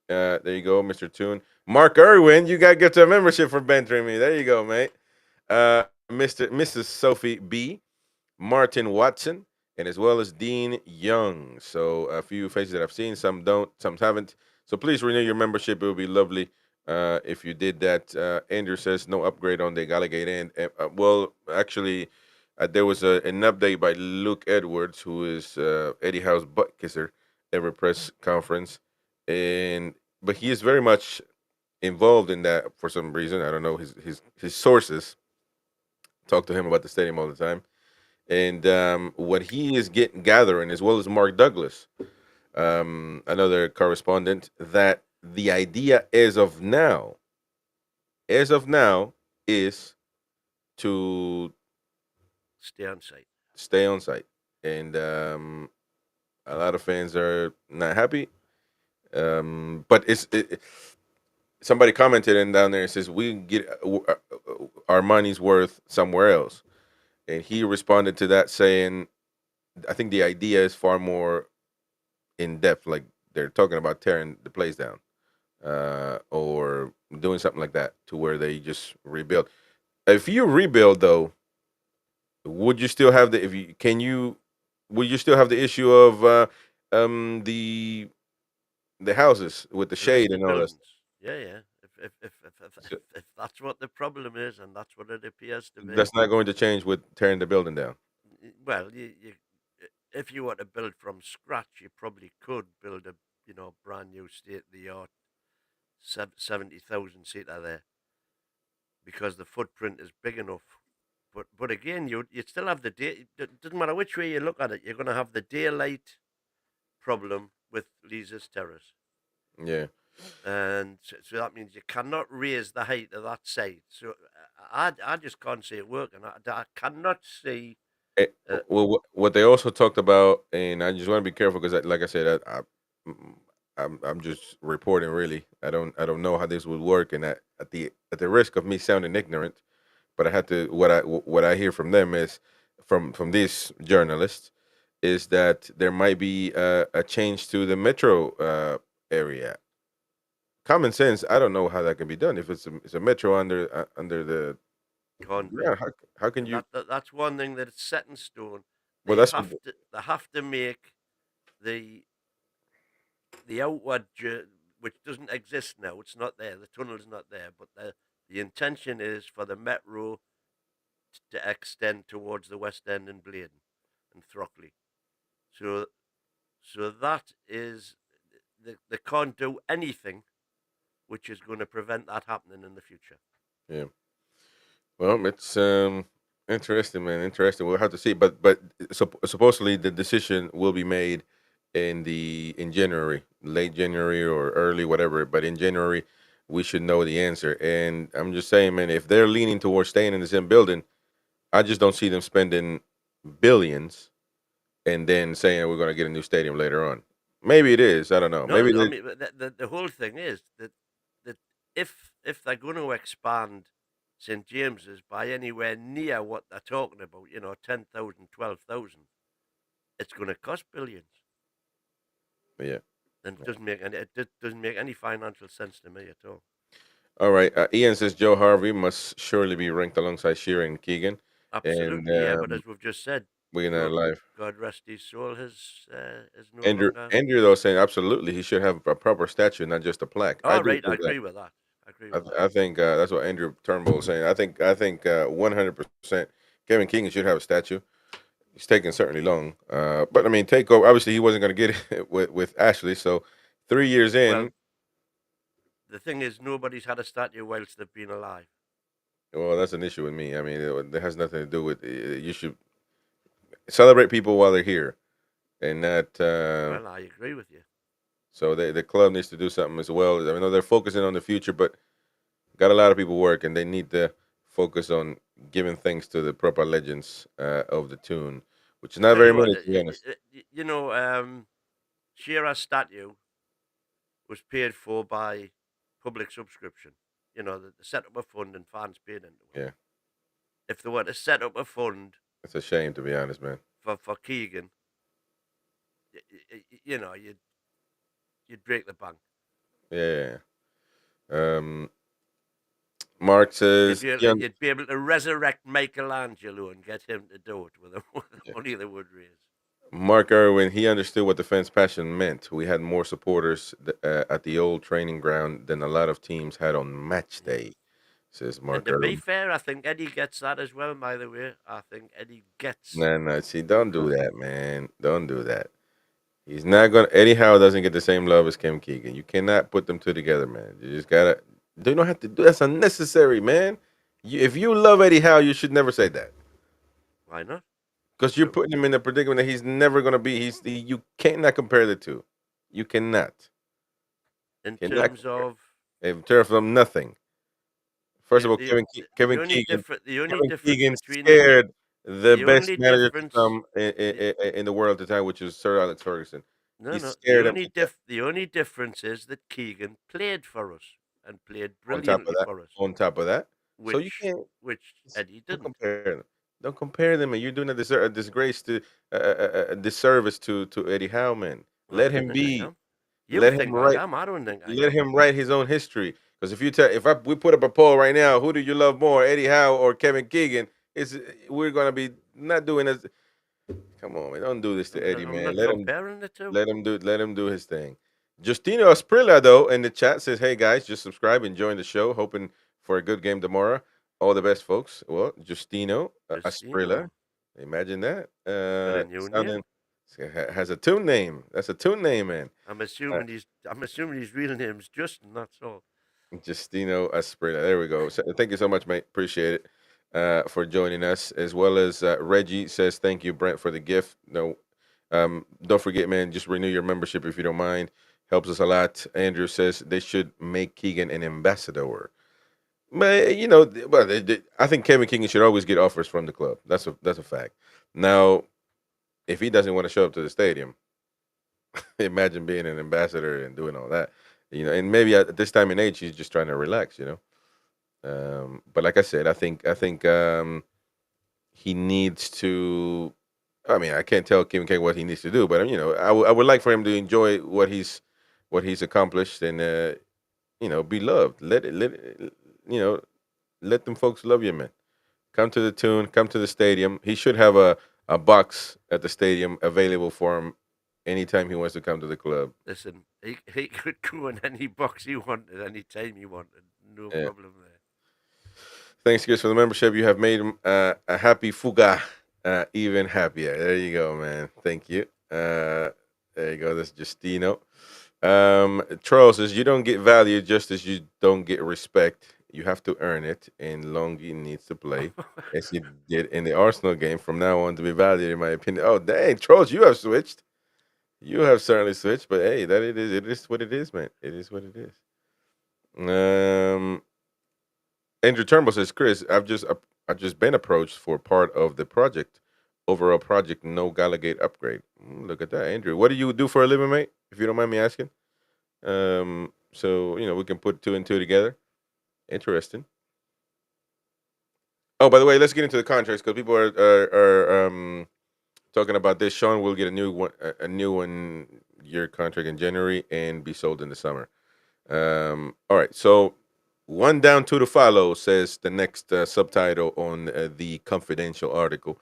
There you go, Mr. Toon. Mark Irwin, you got gifted a membership for mentoring me. There you go, mate. Mrs. Sophie B. Martin Watson, and as well as Dean Young. So a few faces that I've seen, some don't, some haven't. So please renew your membership. It would be lovely if you did that. Andrew says no upgrade on the Gallagate end. Well, actually, there was an update by Luke Edwards, who is Eddie Howe's butt kisser, every press conference, and but he is very much involved in that for some reason. I don't know his sources. Talk to him about the stadium all the time and what he is getting gathering, as well as Mark Douglas, another correspondent, that the idea as of now, is to Stay on site. stay on site, and a lot of fans are not happy. But somebody commented in down there and says we can get our money's worth somewhere else, and he responded to that saying, "I think the idea is far more in depth, like they're talking about tearing the place down. or doing something like that to where they just rebuild. If you rebuild though, would you still have the if you can you would you still have the issue of the houses with the The shade listed and all that stuff? buildings. Yeah, yeah. So If that's what the problem is, and that's what it appears to be, that's not going to change with tearing the building down. well, if you were to build from scratch, you probably could build a brand new state of the art 70,000 seater there because the footprint is big enough. But again, you'd still have the day. It doesn't matter which way you look at it. You're going to have the daylight problem with Lisa's Terrace. Yeah. And so that means you cannot raise the height of that site. So I just can't see it working. I cannot see. Well, what they also talked about, and I just want to be careful because, like I said, mm, I'm just reporting. Really, I don't know how this would work, and at the risk of me sounding ignorant, but I had to. What I hear from them is from these journalists is that there might be a change to the metro area. Common sense. I don't know how that can be done if it's a metro under the Can't be. ground. How can And you? that's one thing that it's set in stone. Well, that's what. They have to make the outward which doesn't exist now. It's not there. The tunnel's not there. But the intention is for the metro to extend towards the West End and Bladen and Throckley. So that is they can't do anything which is going to prevent that happening in the future. Yeah. Well, it's interesting, man. Interesting. We'll have to see. But supposedly the decision will be made in January, late January or early whatever. But in January, we should know the answer. And I'm just saying, man, if they're leaning towards staying in the same building, I just don't see them spending billions and then saying we're going to get a new stadium later on. Maybe it is. I don't know. No, Maybe I they, mean the whole thing is that if they're going to expand St James's by anywhere near what they're talking about, 10,000, 12,000, it's going to cost billions, yeah. and it doesn't make any financial sense to me at all. All right. Ian says Joe Harvey must surely be ranked alongside Shearer and Keegan, and Absolutely, yeah. But as we've just said, we're in our life. God rest his soul, is no Andrew longer. Andrew though saying absolutely he should have a proper statue, not just a plaque. I Oh, do right, I think that. agree with that. I agree with that. I think that's what Andrew Turnbull is saying. I think 100% Kevin Keegan should have a statue. It's taking certainly long, but I mean, takeover. Obviously, he wasn't going to get it with Ashley. So 3 years Well, in, the thing is, nobody's had a statue whilst they've been alive. well, that's an issue with me. I mean, that has nothing to do with. You should celebrate people while they're here, and not. Well, I agree with you. So the club needs to do something as well. I know they're focusing on the future, but got a lot of people working. They need to focus on giving thanks to the proper legends of the tune, which is not Tell very you what, many, to be honest. Shearer's statue was paid for by public subscription. They set up a fund and fans paid into it. Yeah, If they were to set up a fund it's a shame, to be honest, man. for Keegan, you'd break the bank. Yeah. Mark You'd says, be able to, you'd be able to resurrect Michelangelo and get him to do it with the yeah. money they would raise. Mark Irwin, he understood what the fans' passion meant. We had more supporters at the old training ground than a lot of teams had on match Yeah. day, says And Mark to be Irwin. fair, I think Eddie gets that as well, by the way. I think Eddie gets Nah, nah, see, don't do that, man. Don't do that. He's not gonna. Eddie Howe doesn't get the same love as Kim Keegan. You cannot put them two together, man. You just gotta. They don't have to do. That's unnecessary, man. If you love Eddie Howe, you should never say that Why not? because you're True. putting him in a predicament that he's never gonna be. You cannot compare the two. You cannot. In Cannot terms compare. of In terms of nothing. First the of all, the the only Kevin difference Keegan between scared the the best only manager to difference come the in the world at the time, which is Sir Alex Ferguson. no He no scared him to death. the only difference is that Keegan played for us and played On top of brilliantly that, for us, on top of that, so you which can't. Eddie Don't didn't. compare them. Don't compare them, and you're doing a disgrace to a disservice to Eddie Howe, man. Well, Let I don't him think I be. am. You Let him think I write. am? I don't think I Let am. him write his own history. Because we put up a poll right now, who do you love more, Eddie Howe or Kevin Keegan? Is we're gonna be not doing this. Come on, man, don't do this to Eddie, I'm man. not comparing the two. Let him do his thing. Justino Asprilla though in the chat says, "Hey guys, just subscribe and join the show. Hoping for a good game tomorrow. All the best, folks." Well, Justino Asprilla, Justino. imagine that. Got a new Sounding name. has a tune name. That's a tune name, man. Uh, I'm assuming his real name's Justin, that's all. Justino Asprilla. There we go. So, thank you so much, mate. Appreciate it for joining us. As well as Reggie says, thank you, Brent, for the gift. No, don't forget, man, just renew your membership if you don't mind. Helps us a lot. Andrew says they should make Keegan an ambassador. But well, I think Kevin Keegan should always get offers from the club. That's a fact. Now, if he doesn't want to show up to the stadium, imagine being an ambassador and doing all that. And maybe at this time in age, he's just trying to relax. But like I said, I think he needs to. I mean, I can't tell Kim K what he needs to do, but I would like for him to enjoy what he's accomplished and be loved. Let them folks love you, man. Come to the tune. Come to the stadium. He should have a box at the stadium available for him anytime he wants to come to the club. Listen, he could go in any box he wanted, any time he wanted. No Yeah. problem there. Thanks, guys, for the membership. You have made him a happy fuga even happier. There you go, man. Thank you. There you go. That's Justino. Charles says, you don't get value just as you don't get respect. You have to earn it, and Longy needs to play as he did in the Arsenal game from now on to be valued, in my opinion. Oh, dang, Charles, you have switched. You have certainly switched, but hey, that it is. It is what it is, man. It is what it is. Andrew Turnbull says, Chris, I've just been approached for part of the project, overall project, no Gallagate upgrade. Look at that, Andrew. What do you do for a living, mate? If you don't mind me asking. So we can put two and two together. Interesting. Oh, by the way, let's get into the contracts because people are talking about this. Sean will get a new 1 year contract in January and be sold in the summer. All right, so one down, two to follow, says the next subtitle on the confidential article.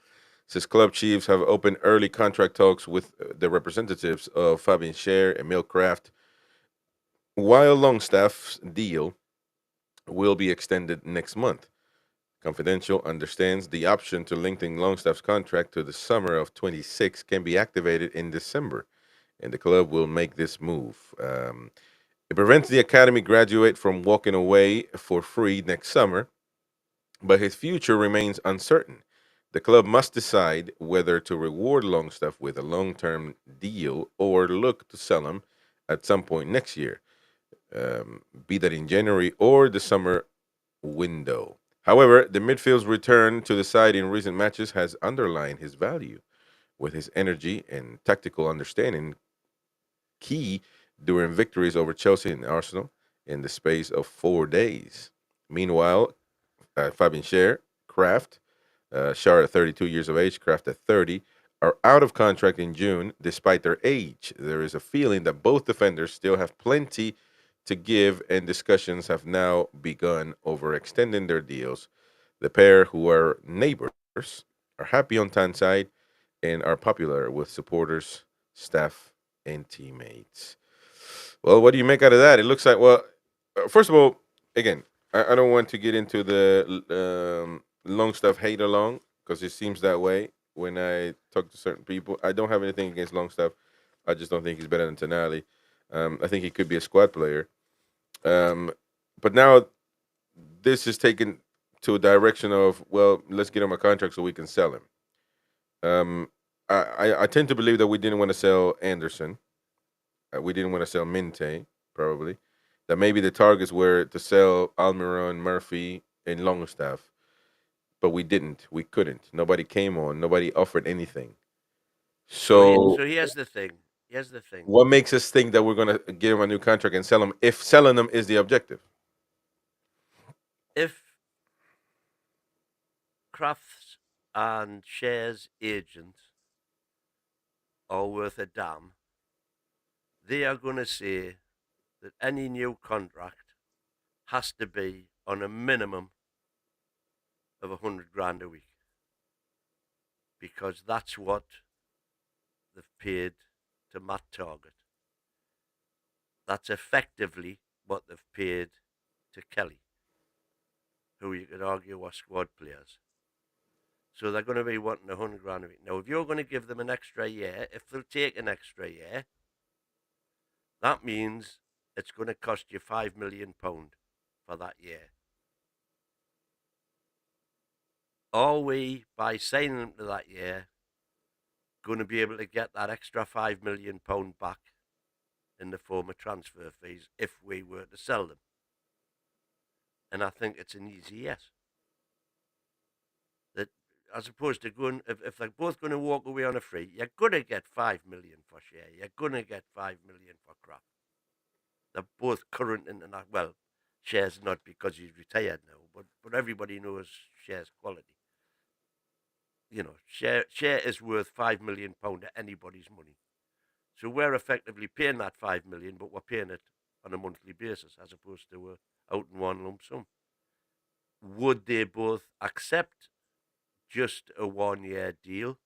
Says club chiefs have opened early contract talks with the representatives of Fabian Schär and Emil Kraft, while Longstaff's deal will be extended next month. Confidential understands the option to lengthen Longstaff's contract to the summer of 26 can be activated in December, and the club will make this move. It prevents the academy graduate from walking away for free next summer, but his future remains uncertain. The club must decide whether to reward Longstaff with a long term deal or look to sell him at some point next year, be that in January or the summer window. However, the midfield's return to the side in recent matches has underlined his value, with his energy and tactical understanding key during victories over Chelsea and Arsenal in the space of 4 days. Meanwhile, Fabian Schär, Krafth, Shar at 32 years of age, Krafth at 30, are out of contract in June despite their age. There is a feeling that both defenders still have plenty to give, and discussions have now begun over extending their deals. The pair, who are neighbors, are happy on Tyneside and are popular with supporters, staff, and teammates. Well, what do you make out of that? It looks like, well, first of all, again, I don't want to get into the long stuff hate along because it seems that way when I talk to certain people. I don't have anything against long stuff. I just don't think he's better than Tonali. I think he could be a squad player. Um, but now this is taken to a direction of, well, let's get him a contract so we can sell him. I tend to believe that we didn't want to sell Anderson. We didn't want to sell Minte, probably. That maybe the targets were to sell Almiron, Murphy, and Longstaff, but we didn't. We couldn't. Nobody came on. Nobody offered anything. So, So here's the thing. Here's the thing. what makes us think that we're going to give him a new contract and sell him if selling them is the objective? If Crafts and Shares agent are worth a damn, they are going to say that any new contract has to be on a minimum of 100 grand a week, because that's what they've paid to Matt Target. That's effectively what they've paid to Kelly, who you could argue are squad players. So they're going to be wanting 100 grand a week. Now, if you're going to give them an extra year, if they'll take an extra year, that means it's going to cost you £5 million for that year. Are we, by signing them to that year, going to be able to get that extra £5 million back in the form of transfer fees if we were to sell them? And I think it's an easy yes. That, as opposed to going, if they're both going to walk away on a free, you're going to get £5 million for Share. You're going to get £5 million for Krafth. They're both current international. Well, Share's not, because he's retired now, but everybody knows Share's quality. You know, Share is worth £5 million of anybody's money. So we're effectively paying that £5 million, but we're paying it on a monthly basis as opposed to out in one lump sum. Would they both accept just a 1 year deal?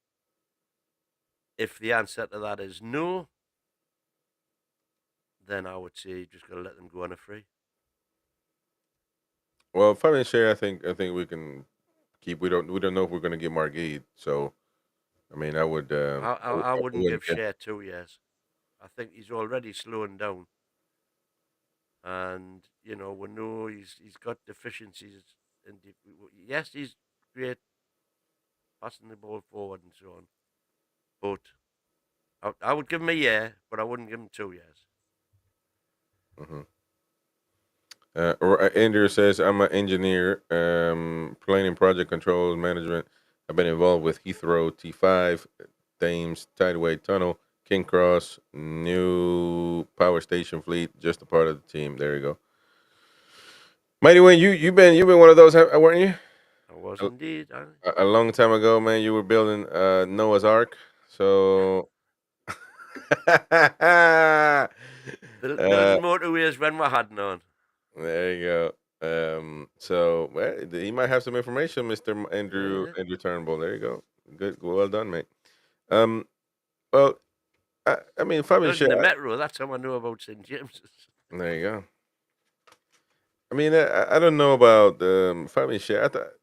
If the answer to that is no, then I would say you just got to let them go on a free. Well, Fabian Share, I think we can keep. We don't know if we're going to get Margate. So, I mean, I would. I wouldn't wouldn't give Share 2 years. I think he's already slowing down, and you know we know he's got deficiencies. Yes, he's great passing the ball forward and so on, but I would give him a year, but I wouldn't give him 2 years. Mhm. Andrew says, I'm an engineer, planning project control management. I've been involved with Heathrow T5, Thames Tideway Tunnel, King Cross, new power station fleet. Just a part of the team. There you go. Mighty Wayne, you've been one of those, weren't you? I was A, indeed. a long time ago, man. You were building Noah's Ark. So, Building motorways when we had none. there you go. So well, he might have some information, Mister Andrew Turnbull. There you go. Good, well done, mate. Um, well, I mean, Fabian Building the Shea. metro, that's how I know about St. James's. There you go. I mean, I don't know about Fabian Shea. I thought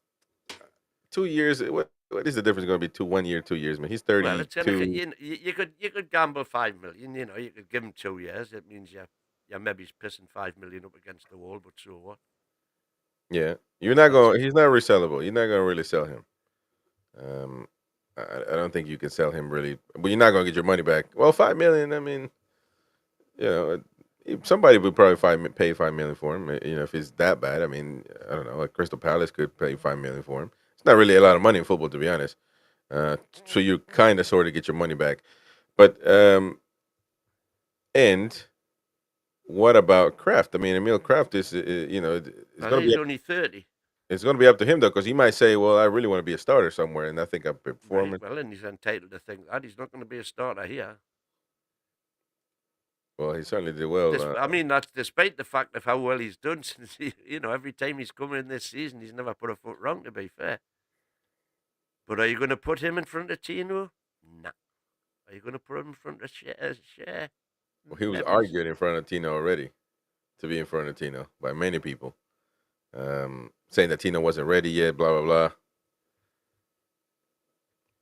2 years. What is the difference going to be 1 year, 2 years? Man, he's Well, it's gonna 32. you could gamble 5 million. You know, you could give him 2 years. It means you're maybe pissing 5 million up against the wall. But so what? Yeah, you're not That's going. He's not resellable. You're not going to really sell him. Um, I don't think you can sell him really, but you're not going to get your money back. Well, 5 million. I mean, you know, somebody would probably pay 5 million for him. You know, if it's that bad. I mean, I don't know. Like Crystal Palace could pay 5 million for him. It's not really a lot of money in football, to be honest. So you kind of sort of get your money back. But and what about Kraft? I mean, Emil Kraft is you know it's well, going to he's be only 30. it's going to be up to him though, because he might say, "Well, I really want to be a starter somewhere," and I think I'm Right. performing. Well, and he's entitled to think that he's not going to be a starter here. Well, he certainly did well. I mean, that's despite the fact of how well he's done since every time he's come in this season, he's never put a foot wrong. To be fair, but are you going to put him in front of Tino? Nah. Are you going to put him in front of Share? Well, he was Maybe. argued in front of Tino already to be in front of Tino by many people, saying that Tino wasn't ready yet. Blah blah blah.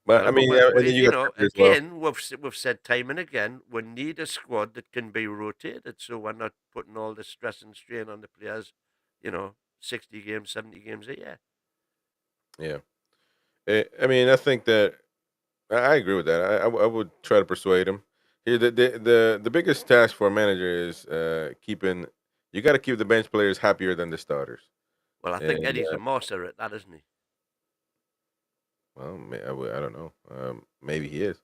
But I Well, mean, yeah, and then you you got know, Trippier as well. again, we've said time and again, we need a squad that can be rotated, so we're not putting all the stress and strain on the players. 60 games, 70 games a year. Yeah, I mean, I think that I agree with that. I would try to persuade him. Here, the biggest task for a manager is keeping. You got to keep the bench players happier than the starters. Well, I think And Eddie's a master at that, isn't he? well, I don't know. Maybe he is.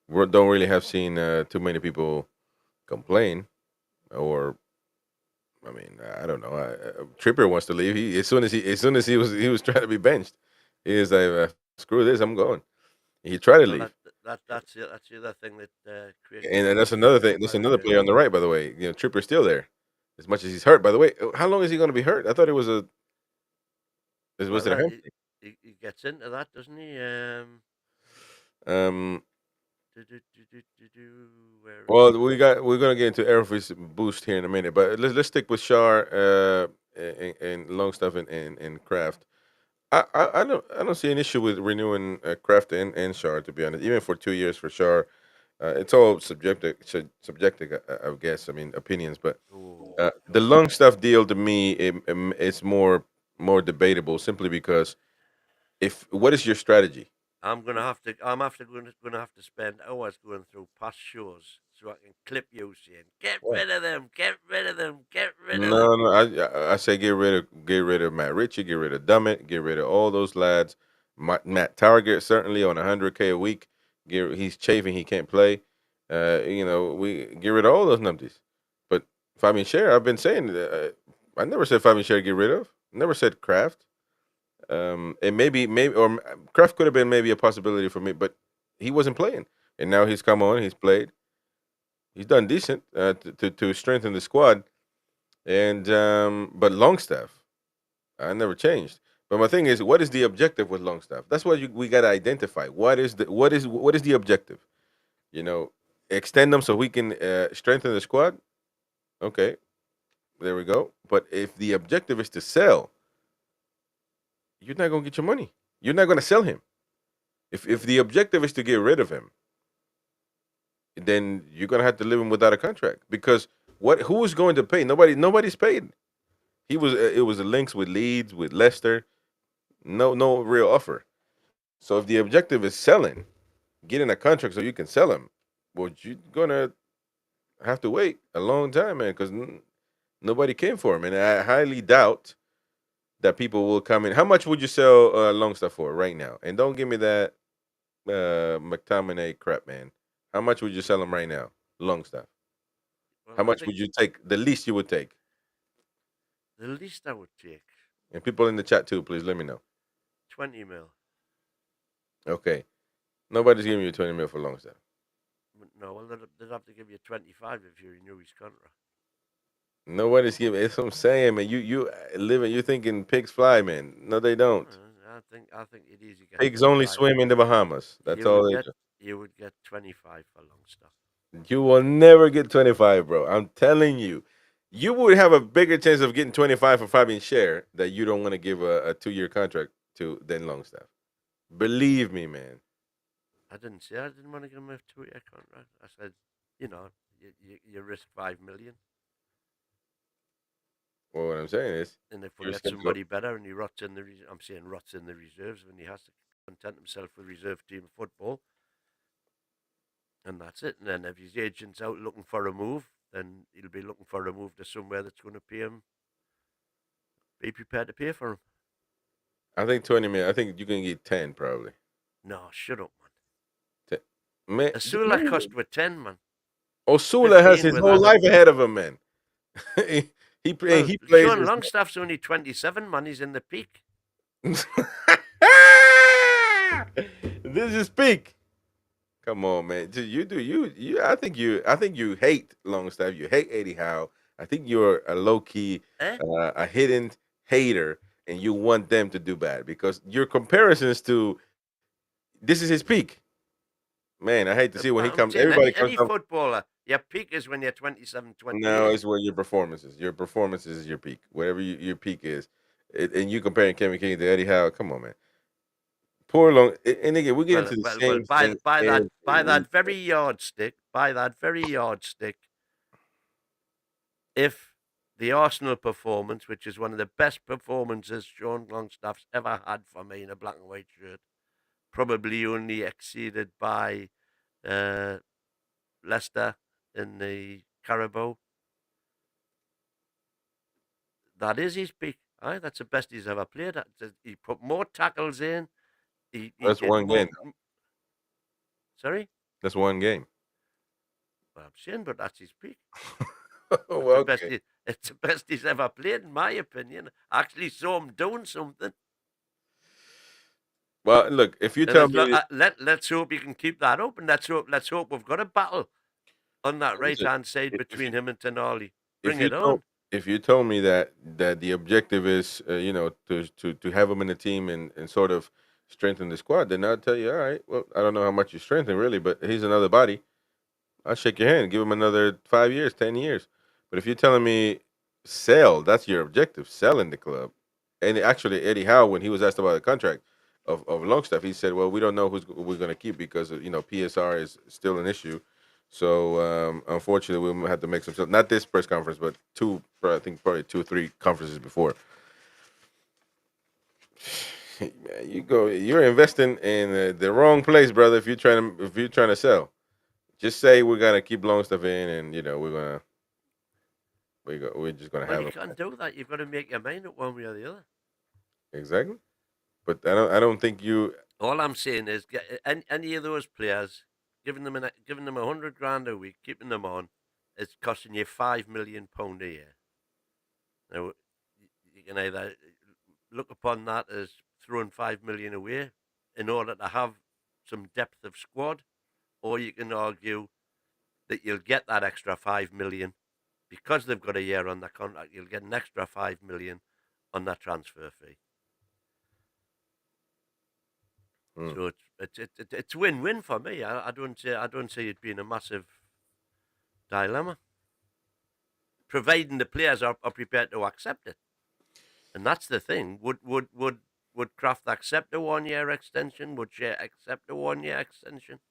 We don't really have seen too many people complain, or I mean, I don't know. Trippier wants to leave. As soon as he was trying to be benched, he was like, "Screw this, I'm going." He tried to Well, leave. That's the other thing that Craig And Keegan that's said another there thing. That's about another player on the right, by the way. Tripper's still there, as much as he's hurt. By the way, how long is he going to be hurt? I thought it was a. Was well, it a hamstring? he gets into that, doesn't he? Um. Where is Well, it? we're gonna get into Aerofree's boost here in a minute, but let's stick with Shar, and Longstaff and Kraft. I don't see an issue with renewing Kraft and Shar, to be honest. Even for 2 years for Shar, it's all subjective, I guess. I mean, opinions, but Oh the God, Longstaff deal to me, it's more debatable simply because if what is your strategy? I'm after gonna have to spend hours going through past shows so I can clip you saying, "Get What? rid of them, get rid of them, get rid of them." No, no. I say get rid of Matt Ritchie, get rid of Dummett, get rid of all those lads. Matt Target certainly on 100K a week. He's chafing, he can't play. We get rid of all those numpties. But Fabian Scher, I've been saying I never said Fabian Scher get rid of. Never said Kraft. And maybe or Kraft could have been maybe a possibility for me, but he wasn't playing, and now he's come on. He's played. He's done decent to strengthen the squad. And but Longstaff, I never changed. But my thing is, what is the objective with Longstaff? That's what we got to identify. What is the objective? You know, extend them so we can strengthen the squad. Okay, there we go. But if the objective is to sell, you're not gonna get your money. You're not gonna sell him. If the objective is to get rid of him, then you're gonna have to live him without a contract because who is going to pay? Nobody's paid. It was a links with Leeds with Leicester. No real offer. So if the objective is selling, getting a contract so you can sell him, well, you're gonna have to wait a long time, man, because nobody came for him, and I highly doubt that people will come in. How much would you sell Longstaff for right now? And don't give me that McTominay crap, man. How much would you sell him right now, Longstaff? Well, How I much think would you take? The least you would take? the least I would take And people in the chat too, please let me know. 20 mil. Okay, nobody's giving you 20 mil for Longstaff. No, well, they'd have to give you 25 if you renew his contract. Nobody's giving. It's what I'm saying, man. You thinking pigs fly, man. No, they don't. I think you'd easily get Pigs only 25. swim in the Bahamas. That's You all would they get do. you would get 25 for Longstaff. You will never get 25, bro. I'm telling you. You would have a bigger chance of getting 25 for Fabian Share that you don't want to give a 2-year contract to than Longstaff. Believe me, man. I didn't say I didn't want to give him a 2-year contract. I said, you risk 5 million, Well, what I'm saying is, and if we you're get skeptical. somebody better and he rots in I'm saying rots in the reserves when he has to content himself with reserve team football, and that's it. And then if his agent's out looking for a move, then he'll be looking for a move to somewhere that's going to pay him, be prepared to pay for him. I think 20 million. I think you can get 10 probably. No, shut up, man. 10. Man, Asula cost with 10, man. Osula has 15 his with whole Adam. life ahead of him, man. he Well, he plays. Sean Longstaff's only 27, man. He's in the peak. This is peak. Come on, man. You do you. I think you hate Longstaff. You hate Eddie Howe. I think you're a low key, Eh? a hidden hater, and you want them to do bad because your comparisons to this is his peak. Man, I hate to see when he I'm comes. saying Everybody comes any up. footballer, your peak is when you're 27, No, 28. it's where your performances. Your performances is your peak. Whatever your peak is, and you comparing Kevin Keegan to Eddie Howe. Come on, man. Poor long. And again, we get Well, into the well, well. same By thing by that every by week. that very yardstick, if the Arsenal performance, which is one of the best performances Sean Longstaff's ever had for me in a black and white shirt, probably only exceeded by uh, Leicester in the Carabao. That is his peak. Aye, that's the best he's ever played. He put more tackles in. He That's did one game. more. Sorry, That's one game. well, I'm saying, but that's his peak. Oh, That's the best. okay. It's the best he's ever played, in my opinion. I actually saw him doing something. Well, look, if you And tell as me, let's hope he can keep that up, and let's hope we've got a battle on that right listen, hand side if you between him and Tenali. if Bring you it told on. if you told me that the objective is to have him in the team and sort of strengthen the squad, then I'd tell you, all right, well, I don't know how much you strengthen really, but he's another body. I'll shake your hand, give him another 5 years, 10 years. But if you're telling me sell, that's your objective, selling the club. And actually, Eddie Howe, when he was asked about the contract of Longstaff, he said, "Well, we don't know we're going to keep because PSR is still an issue. So unfortunately, we had to make some. Not this press conference, but I think probably 2 or 3 conferences before. Man, you're investing in the wrong place, brother. If you're trying to sell, just say we're gonna keep Longstaff in, and we're just gonna Well, have you him. can't do that. You've got to make your mind up one way or the other. Exactly. But I don't think you. All I'm saying is, get any of those players, giving them 100 grand a week, keeping them on, it's costing you £5 million a year. Now, you can either look upon that as throwing 5 million away in order to have some depth of squad, or you can argue that you'll get that extra 5 million because they've got a year on their contract. You'll get an extra 5 million on that transfer fee. Hmm. So it's win-win for me. I don't see it being a massive dilemma, providing the players are prepared to accept it. And that's the thing. Would Kraft accept a 1 year extension? Would Shea accept a 1 year extension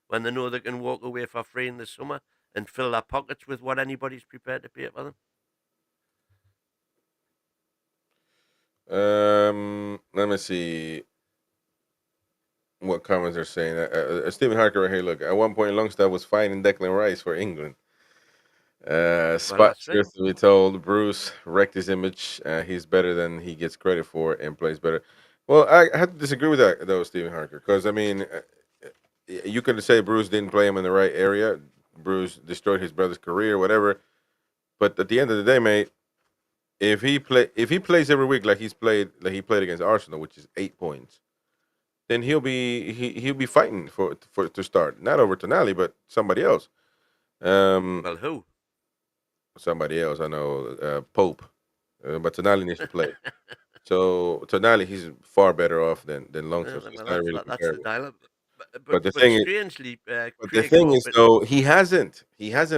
when they know they can walk away for free in the summer and fill their pockets with what anybody's prepared to pay for them? Let me see what comments are saying. Stephen Harker right here. Look, at one point, Longstaff was fighting Declan Rice for England. Well, Spot that's right. scarce to be told. Bruce wrecked his image. He's better than he gets credit for and plays better. Well, I have to disagree with that though, Stephen Harker, because I mean, you could say Bruce didn't play him in the right area. Bruce destroyed his brother's career, whatever. But at the end of the day, mate, if he plays every week like he played against Arsenal, which is 8 points, then he'll be fighting for to start, not over Tonali, but somebody else. Um, Well, who? somebody else. I know Pope, but Tonali needs to play. So Tonali, he's far better off than Longstaff. So it's Well, not really that's the comparable. dilemma. But the But thing is, strangely, but the Craig thing Hope. is, though, he hasn't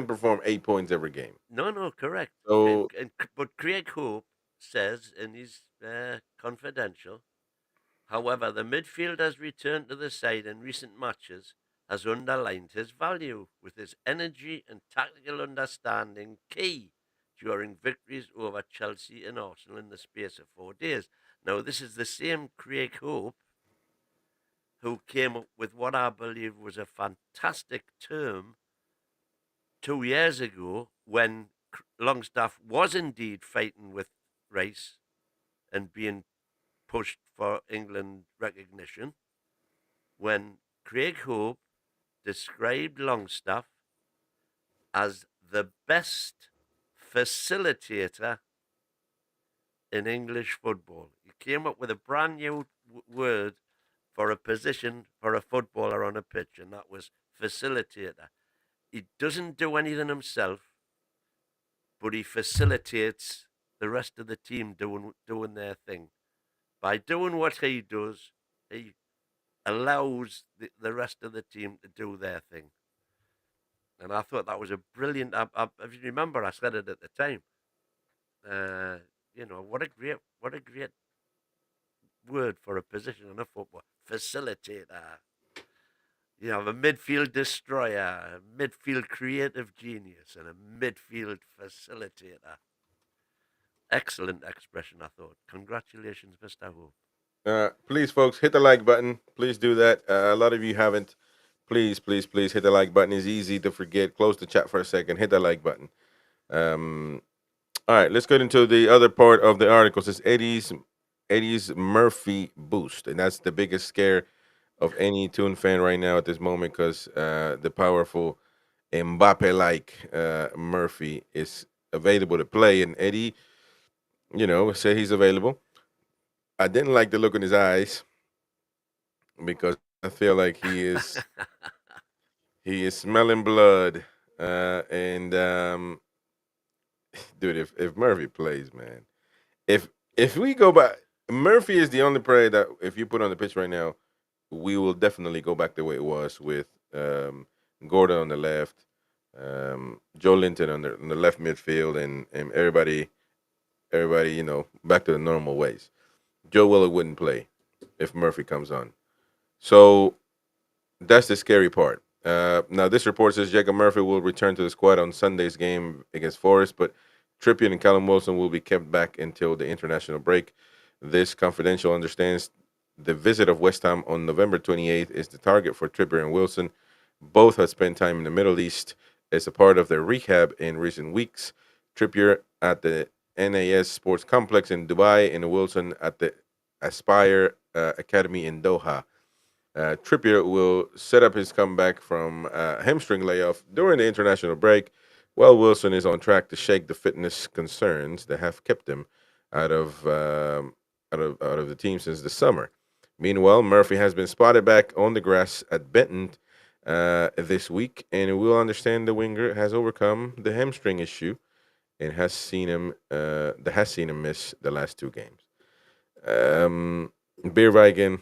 performed 8 points every game. No, correct. So But Craig Hope says in his confidential, however, the midfielder's return to the side in recent matches has underlined his value, with his energy and tactical understanding key during victories over Chelsea and Arsenal in the space of 4 days. Now, this is the same Craig Hope who came up with what I believe was a fantastic term 2 years ago when Longstaff was indeed fighting with Rice and being pushed for England recognition, when Craig Hope described Longstaff as the best facilitator in English football. He came up with a brand new word for a position for a footballer on a pitch, and that was facilitator. He doesn't do anything himself, but he facilitates the rest of the team doing their thing. By doing what he does, he allows the rest of the team to do their thing. And I thought that was a brilliant. If you remember, I said it at the time. Uh, what a great word for a position in a football facilitator. You have a midfield destroyer, a midfield creative genius, and a midfield facilitator. Excellent expression, I thought. Congratulations, Mr. Hope. please, folks, hit the like button. Please do that. A lot of you haven't. Please, please, please hit the like button. It's easy to forget. Close the chat for a second. Hit the like button. Um, all right, let's get into the other part of the article. It says Eddie's Murphy boost, and that's the biggest scare of any Toon fan right now at this moment because the powerful Mbappe-like Murphy is available to play, and Eddie, say he's available. I didn't like the look in his eyes because I feel like he is smelling blood. And dude, if Murphy plays, man, if if we go back, Murphy is the only player that if you put on the pitch right now, we will definitely go back the way it was with Gordon on the left, Joe Linton on the left midfield, and everybody, back to the normal ways. Joe Willock wouldn't play if Murphy comes on. So that's the scary part. Now, this report says Jacob Murphy will return to the squad on Sunday's game against Forest, but Trippier and Callum Wilson will be kept back until the international break. This confidential understands the visit of West Ham on November 28th is the target for Trippier and Wilson. Both have spent time in the Middle East as a part of their rehab in recent weeks. Trippier at the NAS Sports Complex in Dubai and Wilson at the Aspire Academy in Doha. Trippier will set up his comeback from hamstring layoff during the international break, while Wilson is on track to shake the fitness concerns that have kept him out of out of the team since the summer. Meanwhile, Murphy has been spotted back on the grass at Benton this week, and we'll understand the winger has overcome the hamstring issue and has seen him miss the last two games. Beer Viking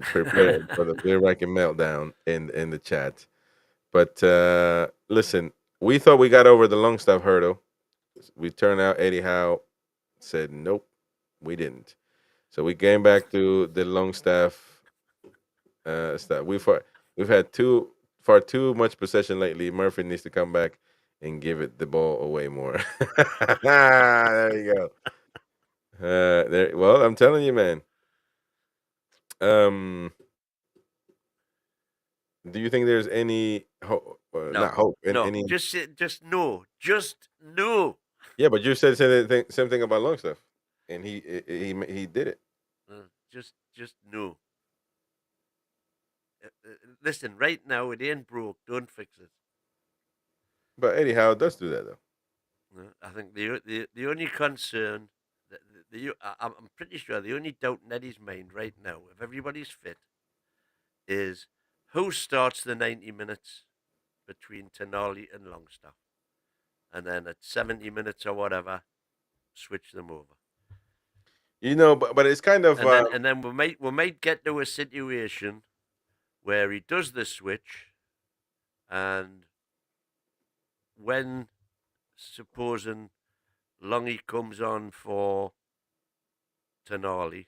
prepare for the Beer Viking meltdown in the chat. But listen, we thought we got over the Longstaff hurdle. We turned out Eddie Howe said nope, we didn't. So we came back to the Longstaff stuff. We've had far too much possession lately. Murphy needs to come back and give it the ball away more. There you go. There. Well, I'm telling you, man. Um, do you think there's any hope? Not No, hope. no, Any? just no, just no. Yeah, but you said same thing about Longstaff, and he did it. Just no. Listen, right now it ain't broke. Don't fix it. But Eddie Howe does do that though. I think the only concern that I'm pretty sure the only doubt in Eddie's mind right now, if everybody's fit, is who starts the 90 minutes between Tenali and Longstaff, and then at 70 minutes or whatever, switch them over. But it's kind of And then we might get to a situation where he does the switch, and when supposing Longy comes on for Tenali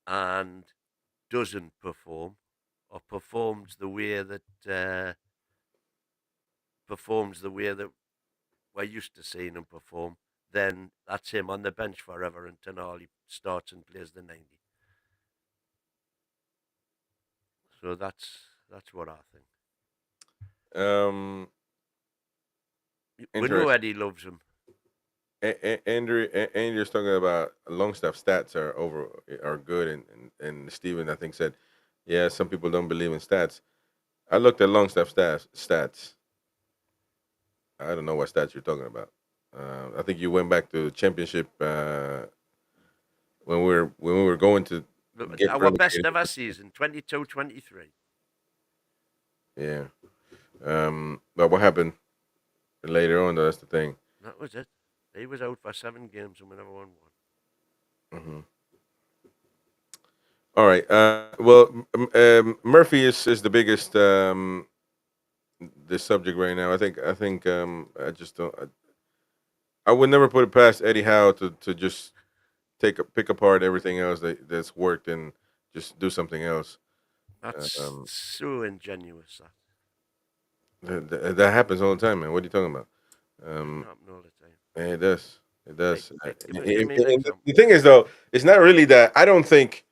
and doesn't perform, or performs the way that we're used to seeing him perform, then that's him on the bench forever, and Tenali starts and plays the 90. So that's what I think. um We know interesting. Eddie loves him. Andrew's talking about Longstaff stats are good, and Steven I think said, yeah, some people don't believe in stats. I looked at Longstaff stats. I don't know what stats you're talking about. I think you went back to championship when we were going to get Our best relegated. ever season, 22-23. Yeah. But what happened later on? Though, that's the thing. That was it. He was out for 7 games and we never won one. Hmm. All right. Well, Murphy is the biggest the subject right now. I think I just don't. I would never put it past Eddie Howe to just pick apart everything else that's worked and just do something else. That's Um, so ingenuous. that happens all the time, man. What are you talking about? Doesn't Um, happen all the time. it does. It Like, does. give me an And example. the thing is, though, it's not really that. I don't think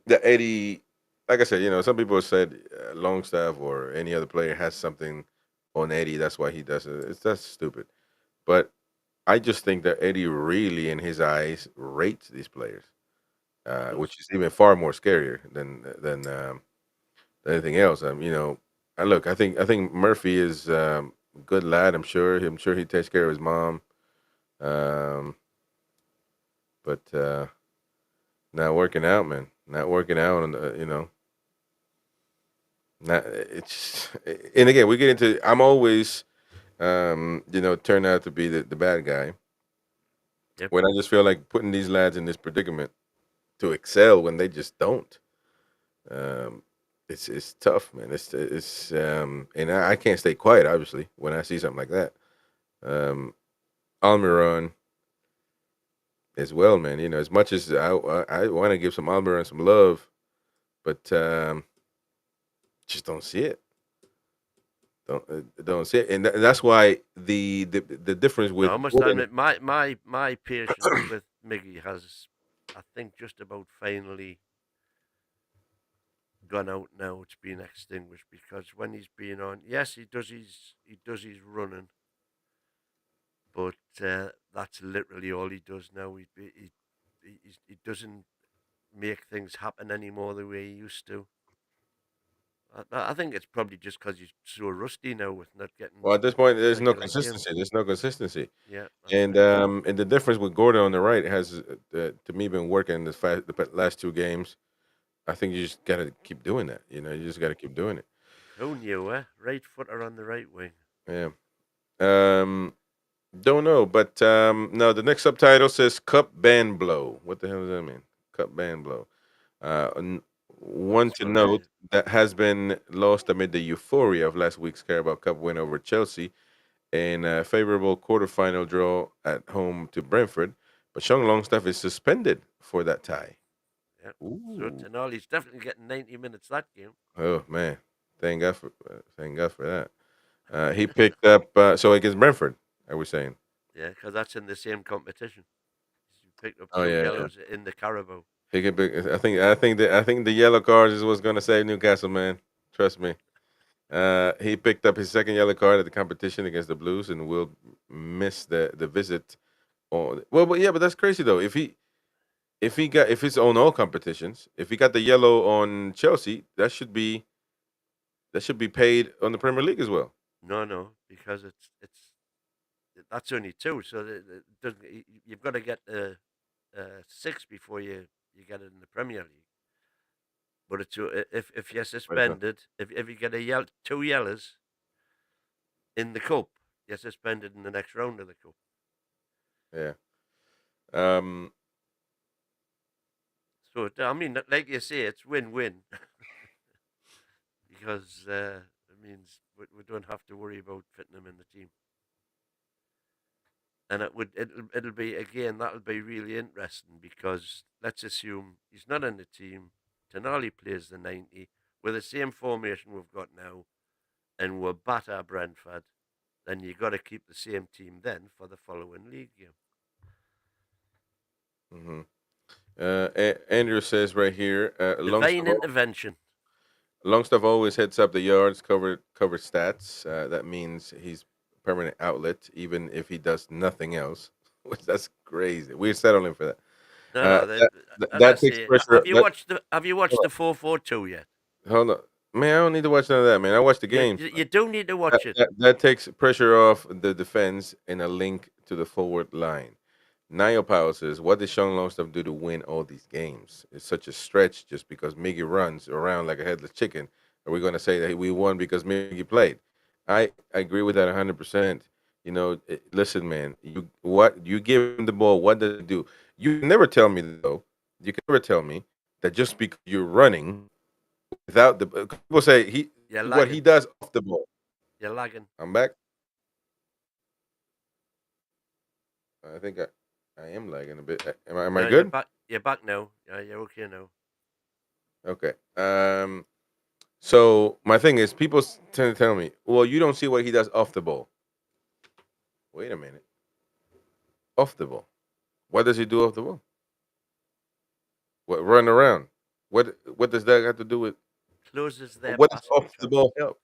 that Eddie, like I said, some people have said Longstaff or any other player has something on Eddie. That's why he does it. That's stupid. But I just think that Eddie really, in his eyes, rates these players, He does. which is even far more scarier than anything else. Look, I think Murphy is a good lad. I'm sure he takes care of his mom. Um, but not working out, man. not working out, and not it's. And again, we get into. I'm always, turn out to be the bad guy Yep. when I just feel like putting these lads in this predicament to excel when they just don't. Um, it's tough, man. And I can't stay quiet. Obviously, when I see something like that, um, Almiron as well, man. As much as I want to give some Almiron some love, but just don't see it. Don't see it, and that's why the difference No, I with must Gordon. admit, my patience with Miggy has, I think, just about finally gone out now. It's been extinguished because when he's been on, yes, he does his running, but that's literally all he does now. He doesn't make things happen anymore the way he used to. I think it's probably just because he's so rusty now with not getting Well, at this point, there's no regular games. consistency. There's no consistency, Yeah, that's and it. the difference with Gordon on the right has, to me, been working the last two games. I think you just got to keep doing that. You just got to keep doing it. Who knew, eh? Right footer on the right wing. Yeah. Um, don't know, but no. The next subtitle says "Cup Band Blow." What the hell does that mean? Cup Band Blow. One That's to what they. note that has been lost amid the euphoria of last week's Carabao Cup win over Chelsea in a favorable quarterfinal draw at home to Brentford. But Sean Longstaff is suspended for that tie. Yeah. So Ooh. Tonali's definitely getting 90 minutes that game. Oh man, thank God for that. He picked up so against Brentford. I was saying. Yeah, because that's in the same competition. He picked up Oh two yeah, yeah. yellows in the Carabao. He could pick. I think the yellow cards is what's going to save Newcastle, man. Trust me. He picked up his second yellow card at the competition against the Blues, and will miss the visit. Well, but yeah, but that's crazy though. If it's on all competitions, if he got the yellow on Chelsea, that should be paid on the Premier League as well. No, no, because that's only two. So you've got to get six before you get it in the Premier League. But if you're Right now. suspended, if you get two yellows in the cup, you're suspended in the next round of the cup. Yeah. Um. So I mean, like you say, it's win-win because it means we don't have to worry about fitting him in the team. And it'll be again, that'll be really interesting because let's assume he's not in the team. Tonali plays the 90 with the same formation we've got now, and we'll batter Brentford. Then you got to keep the same team then for the following league game. hmm Andrew says right here, Divine intervention. Longstaff always heads up the yards, cover stats. That means he's permanent outlet, even if he does nothing else. Which that's crazy. We're settling for that. No, Uh, no. As I that takes say, pressure. That have you watched hold the 4-4-2 yet? on, hold on, man. I don't need to watch none of that, man. I watch the You games. you do need to That, watch it. that, that takes pressure off the defense and a link to the forward line. Niall Powell says, "What did Sean Longstaff do to win all these games? It's such a stretch just because Miggy runs around like a headless chicken. Are we going to say that we won because Miggy played?" I agree with that 100%. Listen, man, you give him the ball, what does he do? You can never tell me though. You can never tell me that just because you're running without the people say You're what he lagging. does off the ball. You're lagging. I'm back. I think I am lagging a bit. Am I No, you're good? back. You're back now. Yeah, you're okay now. Okay. So my thing is, people tend to tell me, "Well, you don't see what he does off the ball." Wait a minute, off the ball. What does he do off the ball? What run around? What does that have to do with Closes their what does passing off the chance. ball help?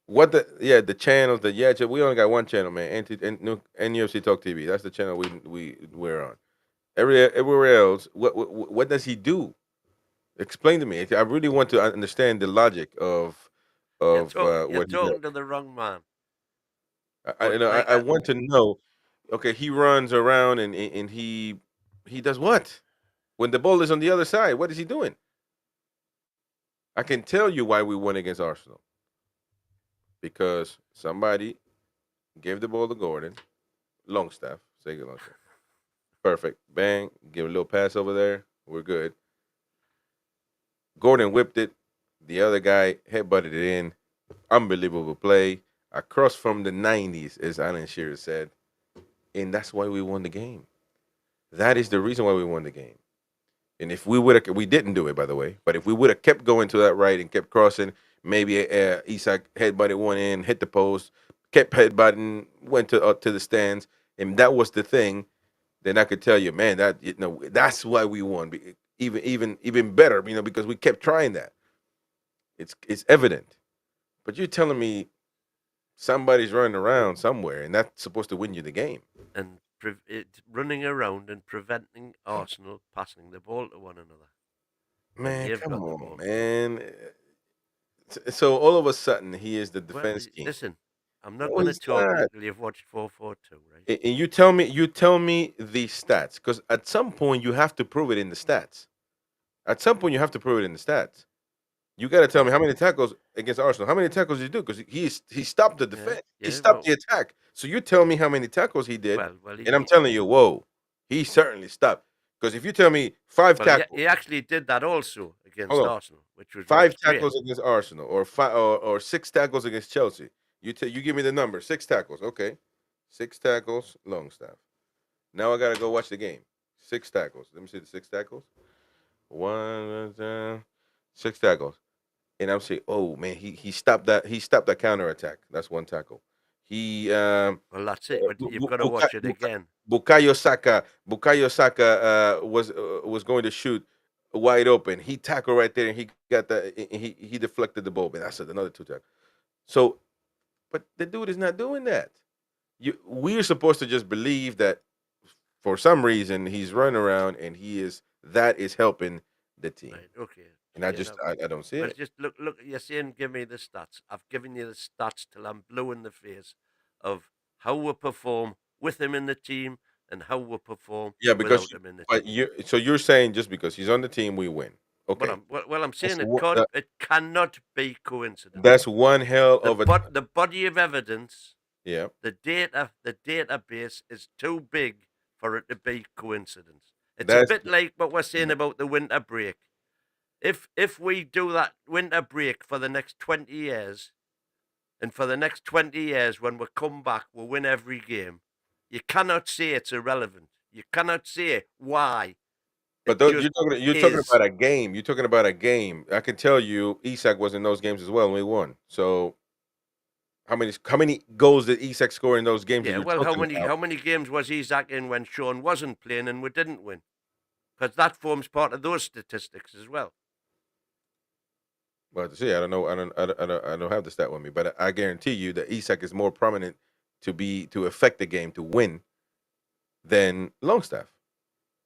The channels, we only got one channel, man. NUFC Talk TV. That's the channel we're on. Everywhere else, what does he do? Explain to me. I really want to understand the logic of You're what he does. talking to the wrong man. I But you know I want to know. Okay, he runs around and he does what when the ball is on the other side? What is he doing? I can tell you why we won against Arsenal. Because somebody gave the ball to Gordon, Longstaff, say good Longstaff. Perfect. Bang. Give a little pass over there. We're good. Gordon whipped it. The other guy headbutted it in. Unbelievable play. Across from the 90s, as Alan Shearer said. And that's why we won the game. That is the reason why we won the game. And if we would have, we didn't do it, by the way, but if we would have kept going to that right and kept crossing, maybe Isak headbutted one in, hit the post, kept headbutting, went to the stands, and that was the thing, then I could tell you, man, that's why we won. Even better, because we kept trying that. It's evident. But you're telling me somebody's running around somewhere, and that's supposed to win you the game. And running around and preventing Arsenal passing the ball to one another. When Man, you've come got the on, ball. man. So all of a sudden, he is the Well, defense king. listen, I'm not No, going to he's talk not. until you've watched 4-4-2, right? And you tell me the stats, because at some point you have to prove it in the stats. At some point you have to prove it in the stats. You got to tell me Well, how many tackles against Arsenal. How many tackles did he do? Because he stopped the defense. He yeah, stopped the attack. So you tell me how many tackles he did, well, and I'm telling you, whoa, he certainly stopped. Because if you tell me five tackles, he actually did that also against hold on, Arsenal, which five was great. tackles against Arsenal, or or six tackles against Chelsea. You give me the number, six tackles, okay, six tackles, Longstaff. Now I gotta go watch the game. Six tackles. Let me see the six tackles. One, six tackles. And I'm saying, oh man, he stopped that. He stopped that counter attack. That's one tackle. He Well, that's it. But you've got to watch it again. Bukayo Saka was going to shoot wide open. He tackled right there, and he got that. He deflected the ball. Man, that's another two tackle. So, but the dude is not doing that. We're supposed to just believe that for some reason he's running around and that is helping the team. Right, okay. And I don't see Well, it. just look, you're saying give me the stats. I've given you the stats till I'm blue in the face of how we perform with him in the team and how we perform Yeah, because without him in the but team. you're saying just because he's on the team we win. Okay. I'm That's saying one, it cannot be coincidence. that's one hell of a The body of evidence, yeah. the database is too big for it to be coincidence. It's a That's bit like what we're saying about the winter break. If we do that winter break for the next 20 years, and for the next 20 years when we come back, we'll win every game, you cannot say it's irrelevant. You cannot say why. but It you're just talking is. about a game. You're talking about a game. I can tell you Isak was in those games as well and we won. So how many goals did Isak score in those games that Yeah, you're well, talking about? how many games was Isaac in when Sean wasn't playing and we didn't win? Because that forms part of those statistics as well. Well, see, I don't know. I don't have the stat with me, but I guarantee you that Isak is more prominent to affect the game to win than Longstaff.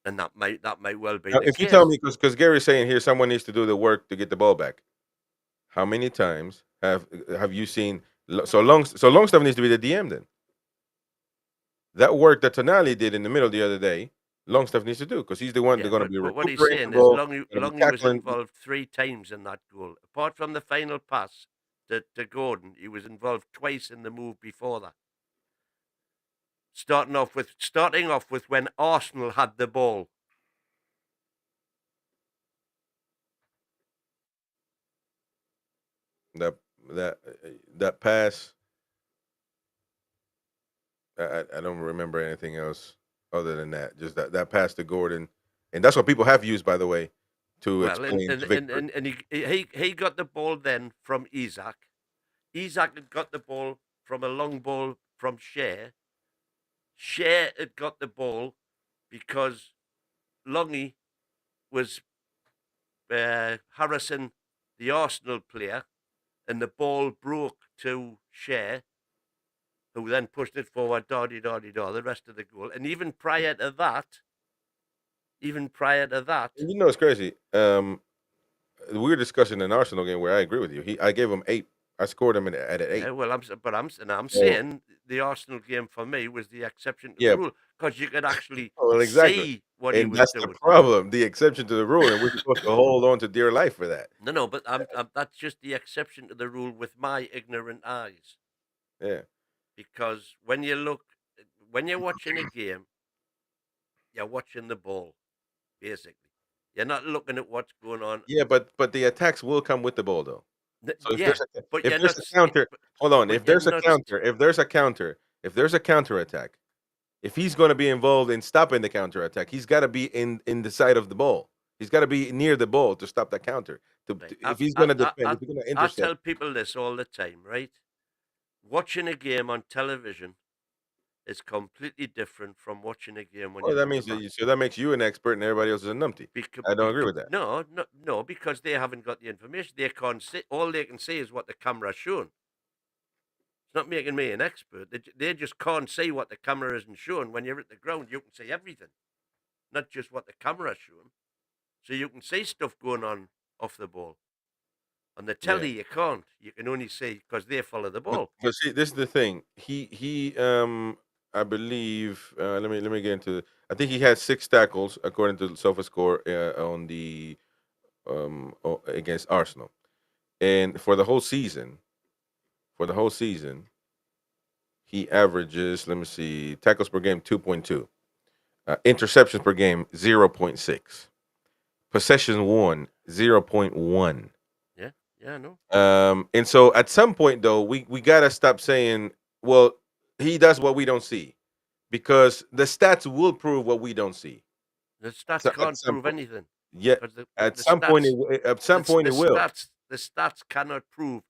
And that might well be Now, the if you tell case. me, because Gary's saying here, someone needs to do the work to get the ball back. How many times have you seen? So Longstaff needs to be the DM then. That work that Tonali did in the middle the other day, Longstaff needs to do because he's the one that's Yeah, going to be but what he's recuperating the saying is ball, going to be Longy was tackling. involved 3 times in that goal. Apart from the final pass to Gordon, he was involved twice in the move before that. Starting off with when Arsenal had the ball. That that pass. I don't remember anything else other than that. Just that pass to Gordon, and that's what people have used, by the way, to Well, explain the victory. and he got the ball then from Isaac. Isaac had got the ball from a long ball from Share. Share had got the ball because Longy was harassing the Arsenal player, and the ball broke to Share, who then pushed it forward, the rest of the goal. And even prior to that, And you know, it's crazy. We were discussing an Arsenal game where I agree with you. I gave him 8. I scored him at an 8. Yeah, well, I'm So saying the Arsenal game for me was the exception to the yeah, rule because you could actually well, exactly, see what he and was that's the doing. problem, the exception to the rule, and we're supposed to hold on to dear life for that. No, but that's just the exception to the rule with my ignorant eyes. Yeah. Because when you're watching a game, you're watching the ball, basically. You're not looking at what's going on. Yeah, but the attacks will come with the ball, though. So Yeah, but if you're there's not. a counter, hold on. But If you're there's a not. counter, if there's a counter attack, if he's going to be involved in stopping the counter attack, he's got to be in the side of the ball. He's got to be near the ball to stop the counter. Right. If he's going to defend, if he's going to I intercept. tell people this all the time, right? Watching a game on television is completely different from watching a game when Well, you're that at the means that match. so that makes you an expert and everybody else is a numpty. I don't agree with that. No, no, no, because they haven't got the information. They can't see. All they can see is what the camera's showing. It's not making me an expert. They just can't see what the camera isn't showing. When you're at the ground, you can see everything, not just what the camera's showing. So you can see stuff going on off the ball. On the Yeah. telly, you can't. You can only see because they follow the ball. But see, this is the thing. He I believe let me get into. I think he had 6 tackles according to the SofaScore on the against Arsenal, and for the whole season, he averages. Let me see, tackles per game 2.2, interceptions per game 0.6, possession won 0.1. Yeah, yeah, I know. And so at some point though, we gotta stop saying, well, he does what we don't see, because the stats will prove what we don't see. The stats So at can't some prove point, anything yeah, because at some point, it will. the stats cannot prove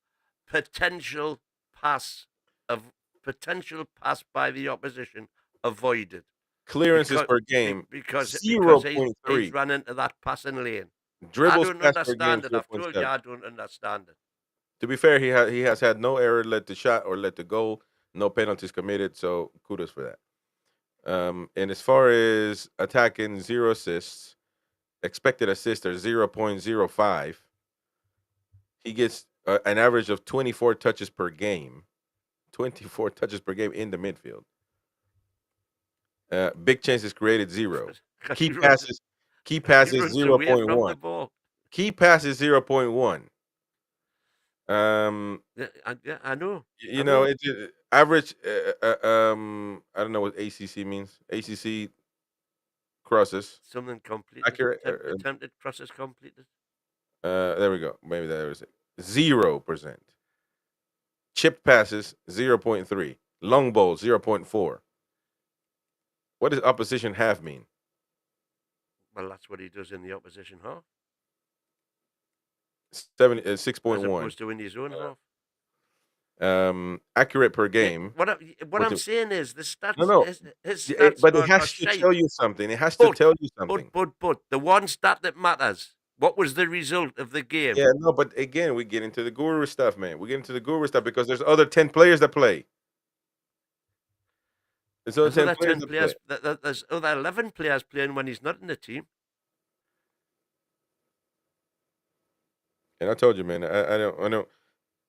potential pass of potential pass by the opposition avoided Clearances because per game because zero he's point three, run into that passing lane. I dribbles don't passed per game understand it. zero I've point told you seven. I don't understand it. To be fair, he has had no error led to shot or led to goal, no penalties committed. So kudos for that. And as far as attacking, 0 assists, expected assists are 0.05. He gets an average of 24 touches per game. 24 touches per game in the midfield. Big chances created 0. Because Key passes key he passes runs away from 0.1. the ball. Key passes 0.1. Yeah, I know. You I know, know. it's average I don't know what ACC means. ACC crosses. Something completed. Accurate Attempted crosses completed. there we go. Maybe that was it. 0%. Chip passes 0.3. Long balls 0.4. What does opposition half mean? Well, that's what he does in the opposition half, 6.1. as opposed to in his own half. Accurate per Yeah, game. what I'm saying is the No, stats. no. His Yeah, stats but it are has to shite. tell you something. It has to tell you something. But the one stat that matters. What was the result of the game? Yeah, no, but again, we get into the guru stuff, man. We get into the guru stuff because there's other 10 players that play. There's other There's 10 other players 10 that play. players. There's other 11 players playing when he's not in the team. And I told you, man, I don't.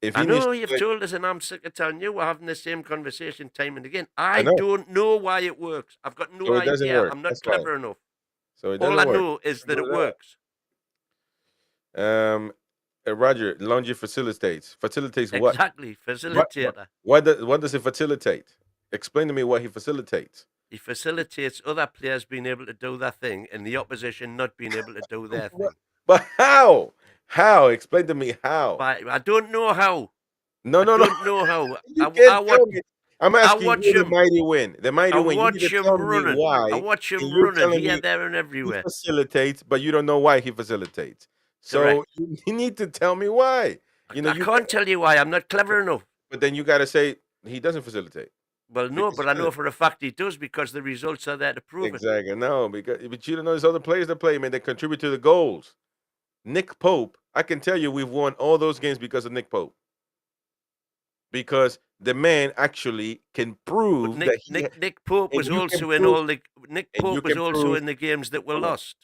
If I he needs know to you've play, told us, and I'm sick of telling you. We're having the same conversation time and again. I I know. don't know why it works. I've got no So it doesn't idea. work. I'm not That's fine. clever enough. So it All I doesn't work. know is that Simple it as that. works. Roger, Longy facilitates. Facilitates what? Exactly. What? Facilitator. What does it facilitate? Explain to me what he facilitates. He facilitates other players being able to do their thing and the opposition not being able to do their What? thing. But how? How? Explain to me how. But I don't know how. No, I no, no. don't know how. You can't tell me. I'm I asking watch you the him. mighty win. The I mighty win. You need watch to him tell me running. why. I watch And him you're running telling here, me there, and he everywhere. facilitates, but you don't know why he facilitates. So Correct. you need to tell me why. You know, I can't tell you why. I'm not clever enough. but then you got to say he doesn't facilitate Well, no, because but he I know doesn't. for a fact he does because the results are there to prove it. Exactly. No, because but you don't know there's other players that play, man, that contribute to the goals. Nick Pope, I can tell you we've won all those games because of Nick Pope. Because the man actually can But prove that he Nick Pope and was you can also in prove all the Nick and you Pope was can also prove in the games that were hold on. lost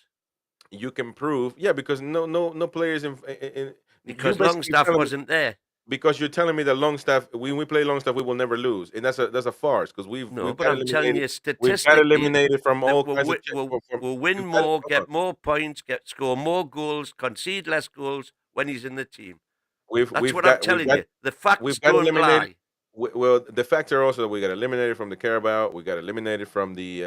You can prove, yeah, because no players in you because basically Longstaff telling me wasn't there. because you're telling me that Longstaff, when we play Longstaff, we will never lose, and that's a farce because No, we've but got I'm telling eliminated. you We've got statistically eliminated from that all kinds of. we'll win We've got, more, hold on. get more points, score more goals, concede less goals when he's in the team. We've That's we've what I'm got we've telling got you. The facts we've got don't eliminated. lie. Well, the facts are also that we got eliminated from the Carabao. We got eliminated from the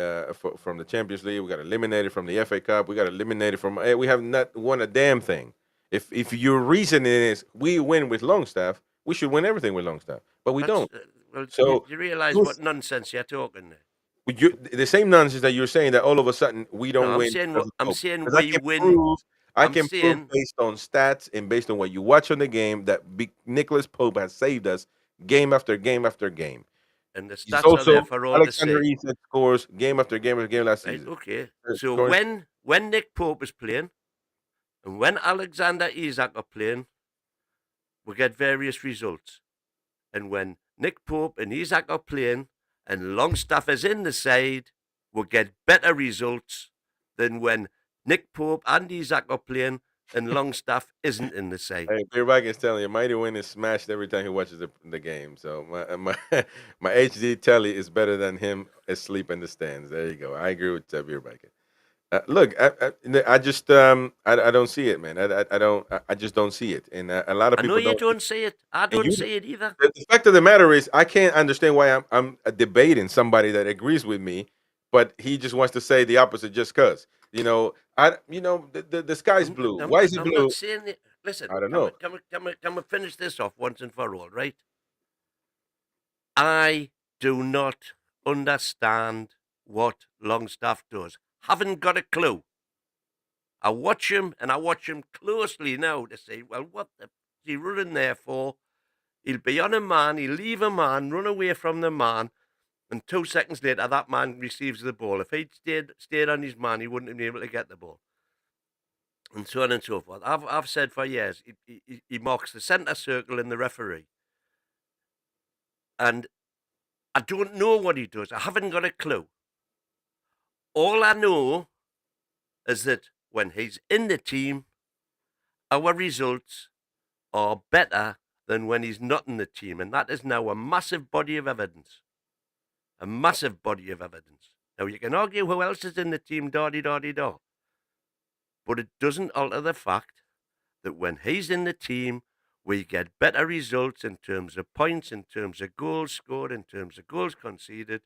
from the Champions League. We got eliminated from the FA Cup. We got eliminated from. We have not won a damn thing. If your reasoning is we win with Longstaff, we should win everything with Longstaff, but we That's don't. well, So you realize you what nonsense you're talking there. the same nonsense that you're saying that all of a sudden we No, don't I'm win saying because what of I'm Pope. saying. Because We win. I I'm can prove saying, based on stats and based on what you watch on the game that Nicholas Pope has saved us game after game after game. and the He's stats are there also for all to Alexander see. Isak scores game after game after game last Right? season. Okay. So Scoring, when Nick Pope is playing and when Alexander Isak are playing, we get various results. And when Nick Pope and Isak are playing and Longstaff is in the side, we'll get better results than when Nick Pope and Isak are playing and Longstaff isn't in the side. hey, everybody is telling you, Mighty Win is smashed every time he watches the game. So my HD telly is better than him asleep in the stands. There you go. I agree with Beer Biker. Look, I just I don't see it, man. I don't I just don't see it, and a lot of I know people you don't. don't see it. I And don't you, see it either. the fact of the matter is, I can't understand why I'm debating somebody that agrees with me, but he just wants to say the opposite just cause. The sky's blue. Why is it I'm not blue? saying it. Listen, I don't know. can we finish this off once and for all, right? I do not understand what Longstaff does. Haven't got a clue. I watch him and I watch him closely now to say, well, what the is he running there for? He'll be on a man, he'll leave a man, run away from the man, and 2 seconds later that man receives the ball. If he'd stayed on his man, he wouldn't have been able to get the ball. And so on and so forth. I've said for years, he marks the centre circle in the referee. And I don't know what he does. I haven't got a clue. All I know is that when he's in the team, our results are better than when he's not in the team. And that is now a massive body of evidence. A massive body of evidence. Now, you can argue who else is in the team, da-di-da-di-da. But it doesn't alter the fact that when he's in the team, we get better results in terms of points, in terms of goals scored, in terms of goals conceded,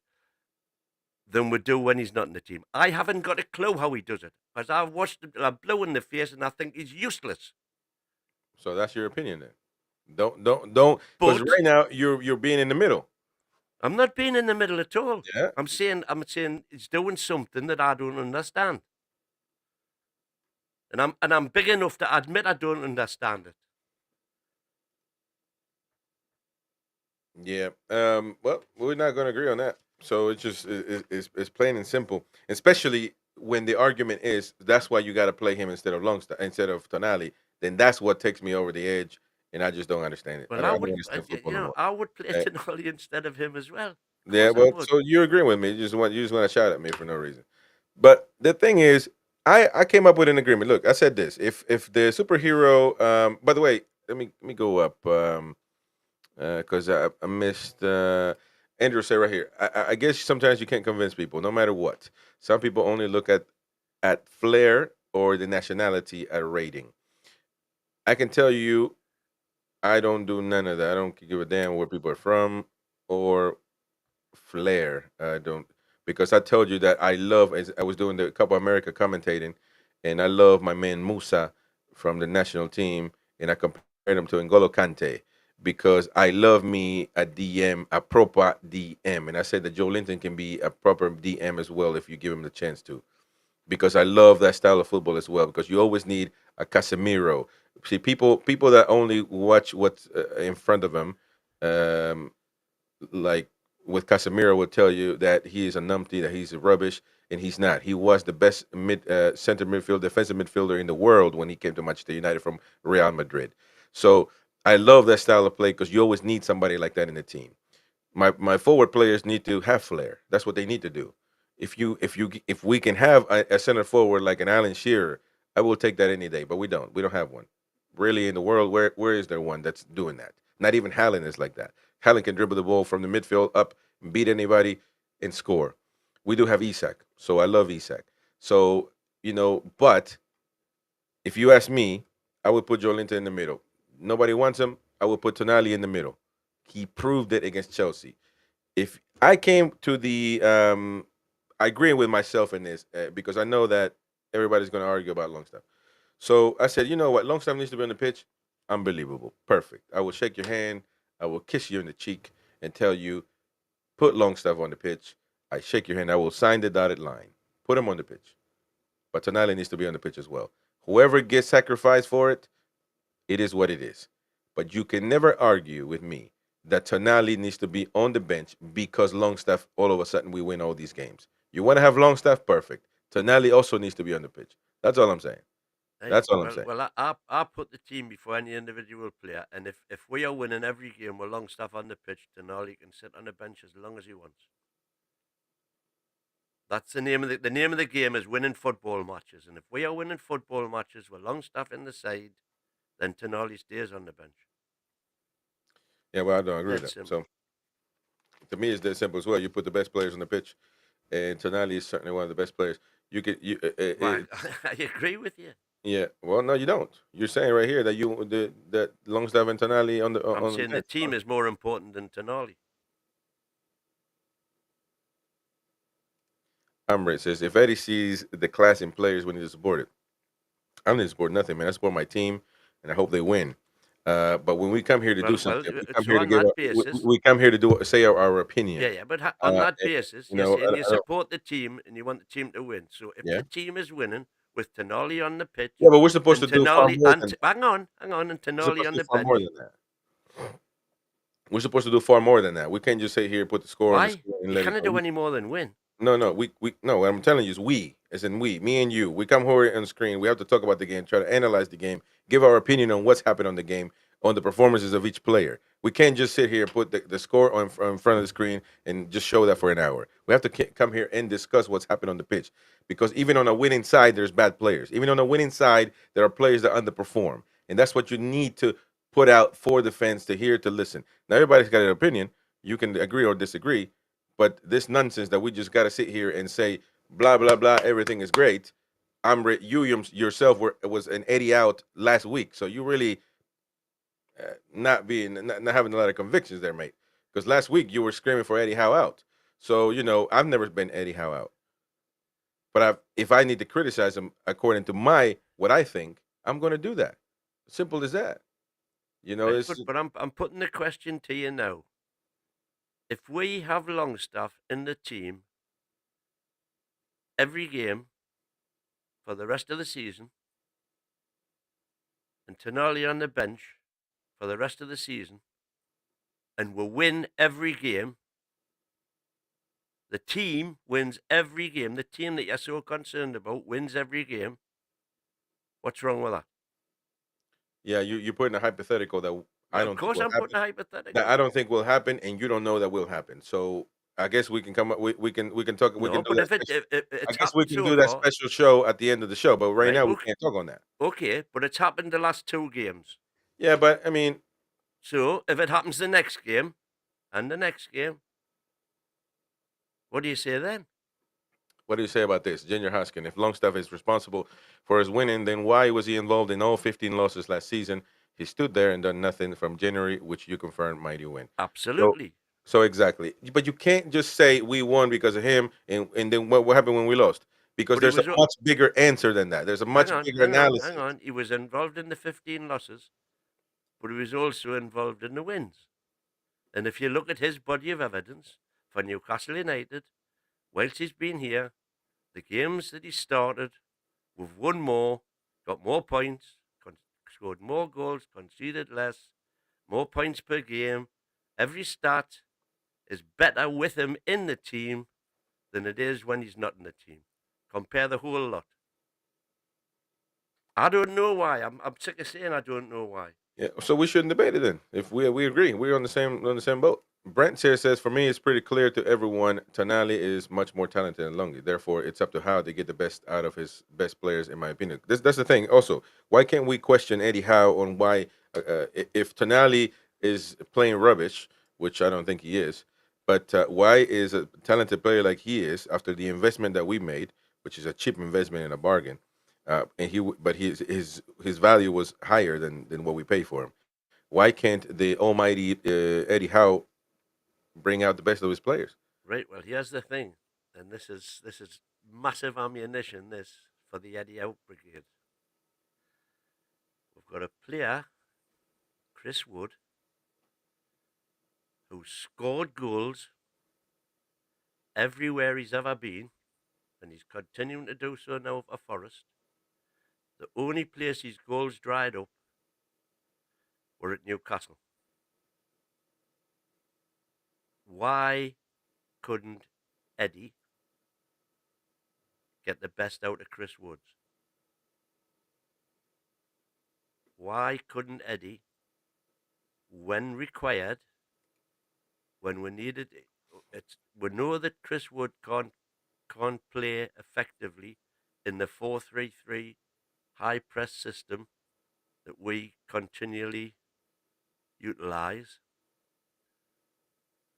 than we do when he's not in the team. I haven't got a clue how he does it, because I've watched him, I'm blue in the face, and I think he's useless. So that's your opinion then. Don't, because But right now you're being in the middle. I'm not being in the middle at all. Yeah. I'm saying he's doing something that I don't understand. And I'm big enough to admit I don't understand it. Yeah. Well, we're not going to agree on that. So it's just it's plain and simple. Especially when the argument is that's why you got to play him instead of Longstaff instead of Tonali. Then that's what takes me over the edge, and I just don't understand it. Well, I don't understand football no more. I would play Uh, Tonali instead of him as well. Of yeah. course I Well, would. so you agree with me? You just want to shout at me for no reason. But the thing is, I came up with an agreement. Look, I said this. If the superhero, by the way, let me go up. Because I missed Andrew say right here. I guess sometimes you can't convince people, no matter what. Some people only look at flair or the nationality at rating. I can tell you, I don't do none of that. I don't give a damn where people are from or flair. I don't because I told you that I love. As I was doing the Copa America commentating, and I love my man Musa from the national team, and I compared him to N'Golo Kante because I love me a DM, a proper DM, and I said that Joe Linton can be a proper DM as well if you give him the chance to because I love that style of football as well. Because you always need a Casemiro. See, people that only watch what's in front of them, um, like with Casemiro, will tell you that he is a numpty, that he's a rubbish, and he's not. He was the best center midfield, defensive midfielder in the world when he came to Manchester United from Real Madrid. So I love that style of play because you always need somebody like that in the team. My forward players need to have flair. That's what they need to do. If we can have a center forward like an Alan Shearer, I will take that any day. But we don't. We don't have one. Really, in the world, where is there one that's doing that? Not even Haaland is like that. Haaland can dribble the ball from the midfield up, beat anybody, and score. We do have Isak, so I love Isak. So but if you ask me, I would put Joelinton in the middle. Nobody wants him. I would put Tonali in the middle. He proved it against Chelsea. If I came to I agree with myself in this because I know that everybody's going to argue about Longstaff. So I said, you know what? Longstaff needs to be on the pitch. Unbelievable. Perfect. I will shake your hand. I will kiss you in the cheek and tell you, put Longstaff on the pitch. I shake your hand. I will sign the dotted line. Put him on the pitch. But Tonali needs to be on the pitch as well. Whoever gets sacrificed for it, it is what it is. But you can never argue with me that Tonali needs to be on the bench because Longstaff, all of a sudden, we win all these games. You want to have Longstaff? Perfect. Tonali also needs to be on the pitch. That's all I'm saying. Hey, That's all I'm well, saying. well, I put the team before any individual player, and if we are winning every game with Longstaff on the pitch, Denali can sit on the bench as long as he wants. That's the name of the name of the game is winning football matches, and if we are winning football matches with Longstaff in the side, then Tonali stays on the bench. Yeah, well, I don't agree with Dead that. simple. So to me, it's that simple as well. You put the best players on the pitch, and Tonali is certainly one of the best players. You could, Well, I agree with you. yeah. Well, no, you don't. You're saying right here that that Longstaff and Tonali on the I'm on the saying the bench. team is more important than Tonali. Amrit says if Eddie sees the class in players, we need to support it. I don't need to support nothing, man. I support my team, and I hope they win. But when we come here to do Well, something, we come so here to on give. that basis, We come here to say our opinion. yeah, but on that And, basis, you you're know, saying you I don't, support the team and you want the team to win. So if yeah, the team is winning with Tonali on the yeah. pitch But we're supposed and to do far Tonali more and than that. hang on, and We're Tonali supposed on to do the far more bench, than that. We're supposed to do far more than that. We can't just sit here, put the score on the why? screen, and You let it cannot go. do any more than win. No, no, we no. What I'm telling you is we, as in we, me and you. We come here on screen. We have to talk about the game, try to analyze the game, give our opinion on what's happened on the game, on the performances of each player. We can't just sit here, put the score in front of the screen, and just show that for an hour. We have to come here and discuss what's happened on the pitch, because even on a winning side, there's bad players. Even on a winning side, there are players that underperform, and that's what you need to put out for the fans to hear, to listen. Now, everybody's got an opinion. You can agree or disagree, but this nonsense that we just got to sit here and say blah blah blah, everything is great. You yourself was an Eddie out last week, so you really not having a lot of convictions there, mate. Because last week you were screaming for Eddie Howe out. So I've never been Eddie Howe out, but if I need to criticize him according to what I think, I'm going to do that. Simple as that. Right? It's But I'm putting the question to you now. If we have Longstaff in the team every game for the rest of the season and Tonali on the bench for the rest of the season and we win every game, the team wins every game, the team that you're so concerned about wins every game, what's wrong with that? yeah, you're putting a hypothetical that I Of don't think course, will I'm happen. putting a That hypothetical. I don't think will happen, and you don't know that will happen. So I guess we can come up. We can talk. We can No, do but that if special. if I it's guess we happened can so do that far, special show at the end of the show. But right right? now we can't talk on that. Okay, but it's happened the last two games. Yeah, but I mean, So if it happens the next game and the next game, what do you say then? what do you say about this, Junior Hoskin? If Longstaff is responsible for his winning, then why was he involved in all 15 losses last season? He stood there and done nothing from January, which you confirmed mighty win. So, Absolutely. so exactly. But you can't just say we won because of him, and then what happened when we lost? Because But he there's a was much bigger answer than that. There's a much bigger hang analysis. on. He was involved in the 15 losses, but he was also involved in the wins. And if you look at his body of evidence for Newcastle United, whilst he's been here, the games that he started, we've won more, got more points, scored more goals, conceded less, more points per game. Every stat is better with him in the team than it is when he's not in the team. Compare the whole lot. I don't know why. I'm sick of saying I don't know why. Yeah, so we shouldn't debate it then. If we agree, we're on the same boat. Brent here says, for me, it's pretty clear to everyone, Tonali is much more talented than Lungi. Therefore, it's up to Howe to get the best out of his best players, in my opinion. That's the thing. Also, why can't we question Eddie Howe on why, if Tonali is playing rubbish, which I don't think he is, but why is a talented player like he is, after the investment that we made, which is a cheap investment and a bargain, but his value was higher than what we pay for him. Why can't the almighty Eddie Howe bring out the best of his players? Right. Well, here's the thing, and this is massive ammunition. This for the Eddie Out Brigade. We've got a player, Chris Wood, who scored goals everywhere he's ever been, and he's continuing to do so now for Forest. The only place his goals dried up were at Newcastle. Why couldn't Eddie get the best out of Chris Woods? Why couldn't Eddie, when required, when we needed it, we know that Chris Wood can't play effectively in the 4-3-3 high press system that we continually utilise.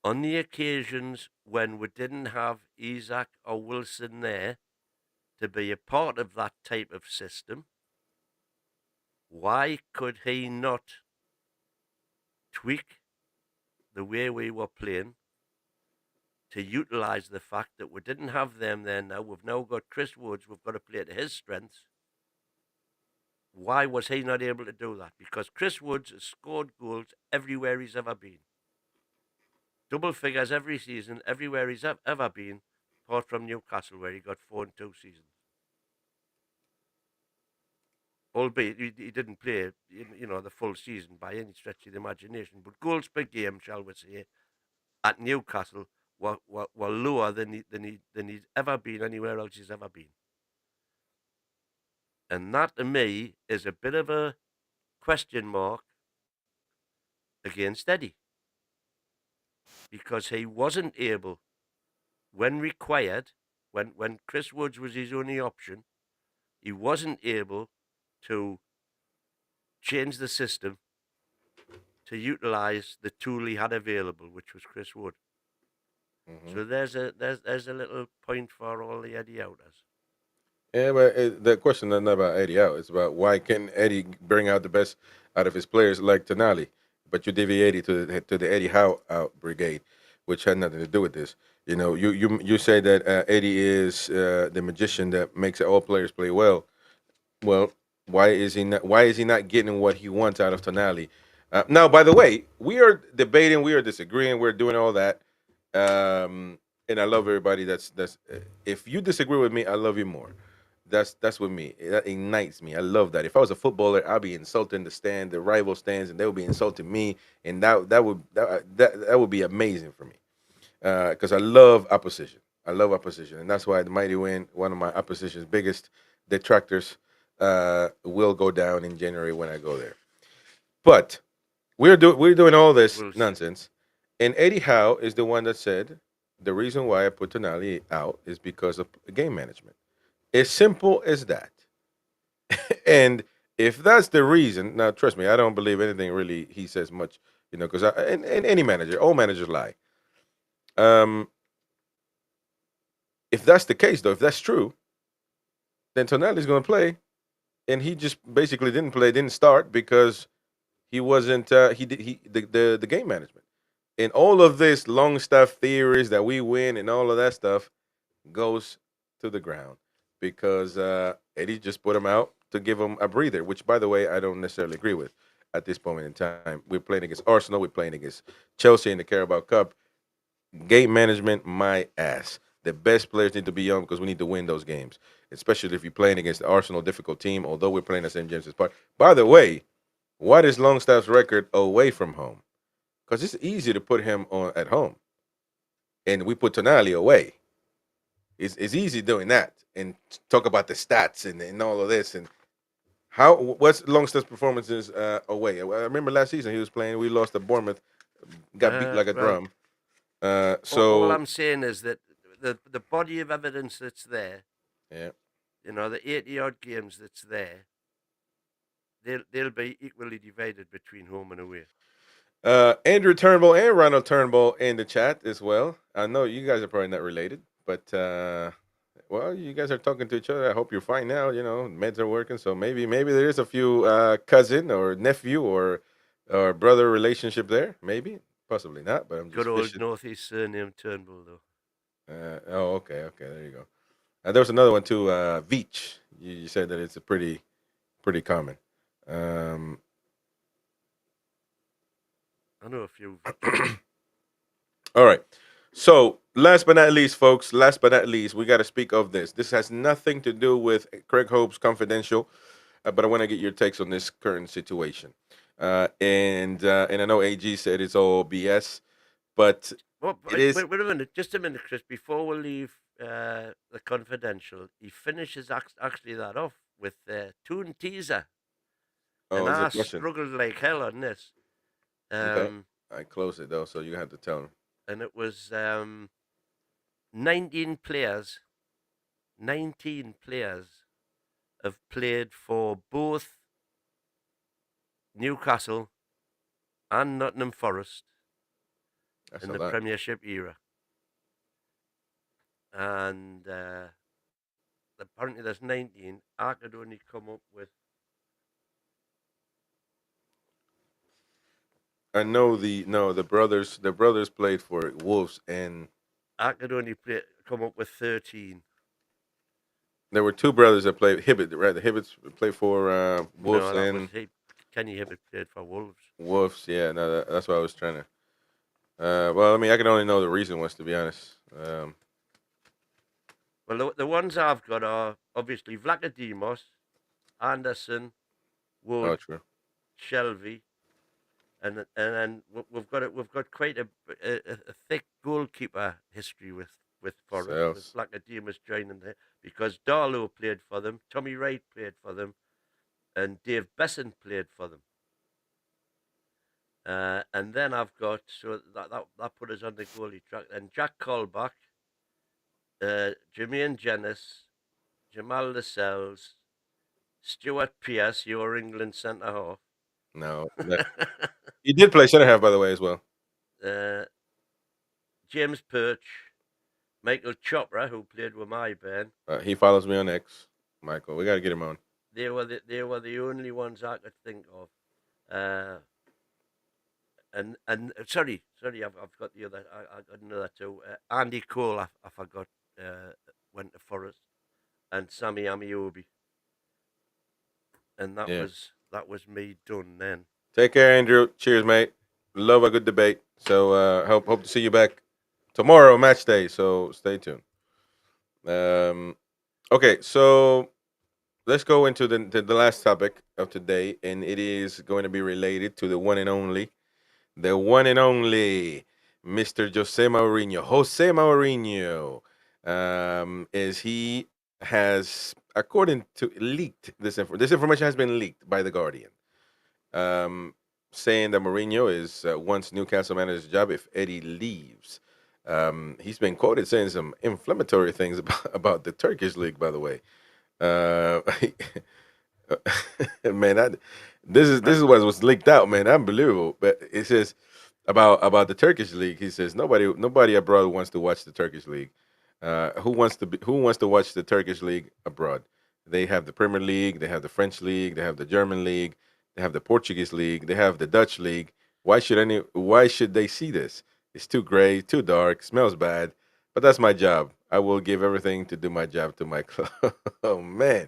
On the occasions when we didn't have Isaac or Wilson there to be a part of that type of system, why could he not tweak the way we were playing to utilise the fact that we didn't have them there now? We've now got Chris Woods, we've got to play to his strengths. Why was he not able to do that? Because Chris Woods has scored goals everywhere he's ever been. Double figures every season, everywhere he's ever been, apart from Newcastle, where he got 4 in 2 seasons. Albeit he didn't play, the full season by any stretch of the imagination. But goals per game, shall we say, at Newcastle were lower than he's ever been anywhere else he's ever been. And that, to me, is a bit of a question mark against Eddie. Because he wasn't able, when required, when Chris Woods was his only option, he wasn't able to change the system to utilise the tool he had available, which was Chris Wood. Mm-hmm. So there's a little point for all the Eddie Outers. Yeah, but the question is not about Eddie out. It's about why can't Eddie bring out the best out of his players like Tonali, but you deviated to the Eddie Howe out brigade, which had nothing to do with this. You say that Eddie is the magician that makes all players play well. Well, why is he not getting what he wants out of Tonali? Now, by the way, we are debating, we are disagreeing, we're doing all that, and I love everybody. That's if you disagree with me, I love you more. That's with me. That ignites me. I love that. If I was a footballer, I'd be insulting the rival stands, and they would be insulting me, and that would be amazing for me because I love opposition. I love opposition, and that's why the Mighty Win, one of my opposition's biggest detractors, will go down in January when I go there. But we're doing all this We'll see. nonsense, and Eddie Howe is the one that said the reason why I put Tonali out is because of game management. As simple as that. And if that's the reason, now trust me, I don't believe anything really he says much, because and any manager, all managers lie. Um, if that's the case, though, if that's true, then Tonali's going to play, and he just basically didn't play, didn't start because he wasn't. He did he the game management and all of this Longstaff theories that we win and all of that stuff goes to the ground because Eddie just put him out to give him a breather, which, by the way, I don't necessarily agree with at this moment in time. We're playing against Arsenal, we're playing against Chelsea in the Carabao Cup. Game management, my ass. The best players need to be young because we need to win those games, especially if you're playing against the Arsenal difficult team. Although we're playing at St James's Park. By the way, what is Longstaff's record away from home? Because it's easy to put him on at home, and we put Tonali away. It's easy doing that and talk about the stats and all of this and what's Longstaff's performances away. I remember last season he was playing. We lost to Bournemouth, got beat like a Well, drum. all So I'm saying is that the body of evidence that's there, yeah, the 80 odd games that's there, they'll be equally divided between home and away. Andrew Turnbull and Ronald Turnbull in the chat as well. I know you guys are probably not related, but well, you guys are talking to each other. I hope you're fine now. You know, meds are working, so maybe there is a few cousin or nephew or brother relationship there. Maybe, possibly not, but I'm Good just old fishing. northeast surname Turnbull, though. Oh, okay. There you go. There was another one too. Veach. You said that it's a pretty common. Um, I know a few Veaches. all right. So, last but not least, folks, last but not least, we got to speak of this. This has nothing to do with Craig Hope's confidential, but I want to get your takes on this current situation. And I know AG said it's all BS, but Well, it is. wait a minute, just a minute, Chris. Before we leave the confidential, he finishes actually that off with Toon Teaser, Oh, and is a I question? struggled like hell on this. Okay, Um, I closed it though, so you have to tell him. and it was 19 players. 19 players have played for both Newcastle and Nottingham Forest That's in a the lot. Premiership era, and apparently there's 19. I could only come up with. I know the no the brothers. The brothers played for Wolves, and I could only come up with 13. there were two brothers that played Hibbett. Right, the Hibbets played for Wolves No, that was and he. Kenny Hibbert played for Wolves. Wolves. Yeah, no, that's what I was trying to. Well, I mean, I can only know the recent ones to be honest. Well, the ones I've got are obviously Vlachodimos, Anderson, Oh, Wood, true. Shelby, and then we've got quite a thick goalkeeper history with Forest, with Sales. Vlachodimos joining there because Darlow played for them, Tommy Wright played for them, and Dave Besson played for them. And then I've got that put us on the goalie track. And Jack Colback, Jermaine Jennis, Jamal Lascelles, Stuart Pearce, your England centre half. No, he did play center half by the way as well. uh, James Perch, Michael Chopra, who played with my band. He follows me on X. Michael, we got to get him on. They were the only ones I could think of. Uh, and sorry, I've got the other. I got another two. Andy Cole, I forgot. Went to Forest, and Sammy Amiobi, and Yeah. that was me done then. Take care, Andrew. Cheers, mate. Love a good debate. So hope to see you back tomorrow, match day. So stay tuned. Okay, so let's go into the last topic of today, and it is going to be related to the one and only Mr. Jose Mourinho. Jose Mourinho, is he has, according to leaked this information has been leaked by the Guardian, um, saying that Mourinho is wants Newcastle manager's job if Eddie leaves. He's been quoted saying some inflammatory things about the Turkish league, by the way. Uh, man, this is what was leaked out, man. Unbelievable. But it says about the Turkish league. He says nobody abroad wants to watch the Turkish league. Who wants to watch the Turkish league abroad? They have the Premier League, they have the French league, they have the German league, they have the Portuguese league, they have the Dutch league. Why should they see this? It's too gray, too dark, smells bad. But that's my job. I will give everything to do my job to my club. Oh man.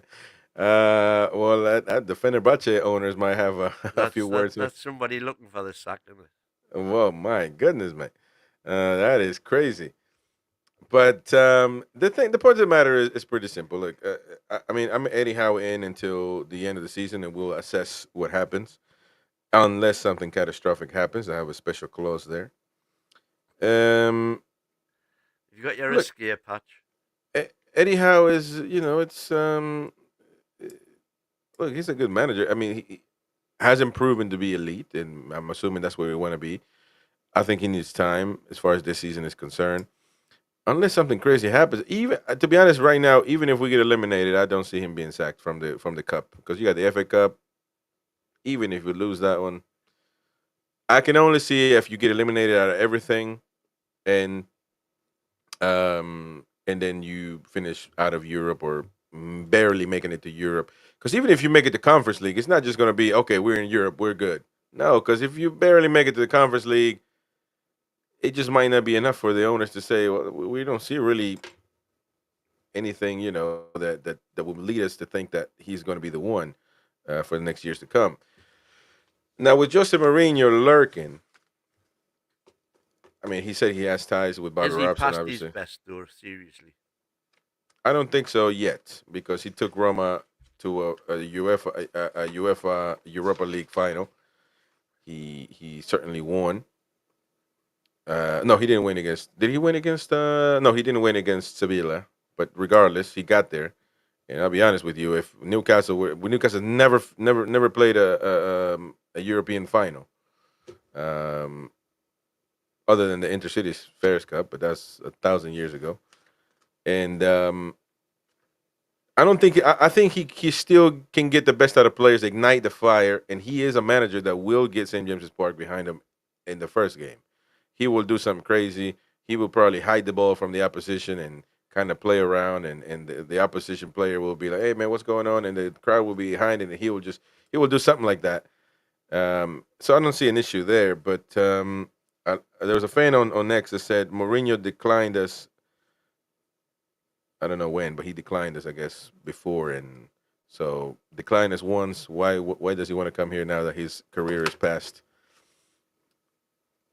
Well, the Fenerbahce owners might have a few words here. That's somebody looking for the sack, isn't it? Well, my goodness, man, that is crazy. But the point of the matter is pretty simple. Look, I mean, I'm Eddie Howe in until the end of the season, and we'll assess what happens, unless something catastrophic happens. I have a special clause there. Um, You got your look, escape hatch. Eddie Howe is, it's look, he's a good manager. I mean, he hasn't proven to be elite, and I'm assuming that's where we want to be. I think he needs time as far as this season is concerned. Unless something crazy happens, even to be honest, right now, even if we get eliminated, I don't see him being sacked from the cup because you got the FA Cup. Even if we lose that one, I can only see if you get eliminated out of everything, and and then you finish out of Europe or barely making it to Europe. Because even if you make it to Conference League, it's not just going to be okay. We're in Europe, we're good. No, because if you barely make it to the Conference League, it just might not be enough for the owners to say, well, we don't see really anything, that would lead us to think that he's going to be the one for the next years to come. Now with Jose Mourinho lurking, I mean, he said he has ties with Bobby Is he Robson, past his obviously. best, though? Seriously. I don't think so yet because he took Roma to a UEFA Europa League final. He certainly won. No, he didn't win against. Did he win against? No, he didn't win against Sevilla. But regardless, he got there. And I'll be honest with you, if Newcastle never played a European final, um, other than the Intercities Fairs Cup, but that's 1,000 years ago. And I don't think I think he still can get the best out of players, ignite the fire, and he is a manager that will get St. James's Park behind him in the first game. He will do something crazy. He will probably hide the ball from the opposition and kind of play around, and the opposition player will be like, "Hey man, what's going on?" And the crowd will be behind, it, and he will do something like that. So I don't see an issue there. But there was a fan on X that said Mourinho declined us. I don't know when, but he declined us, I guess, before, and so declined us once. Why does he want to come here now that his career is past?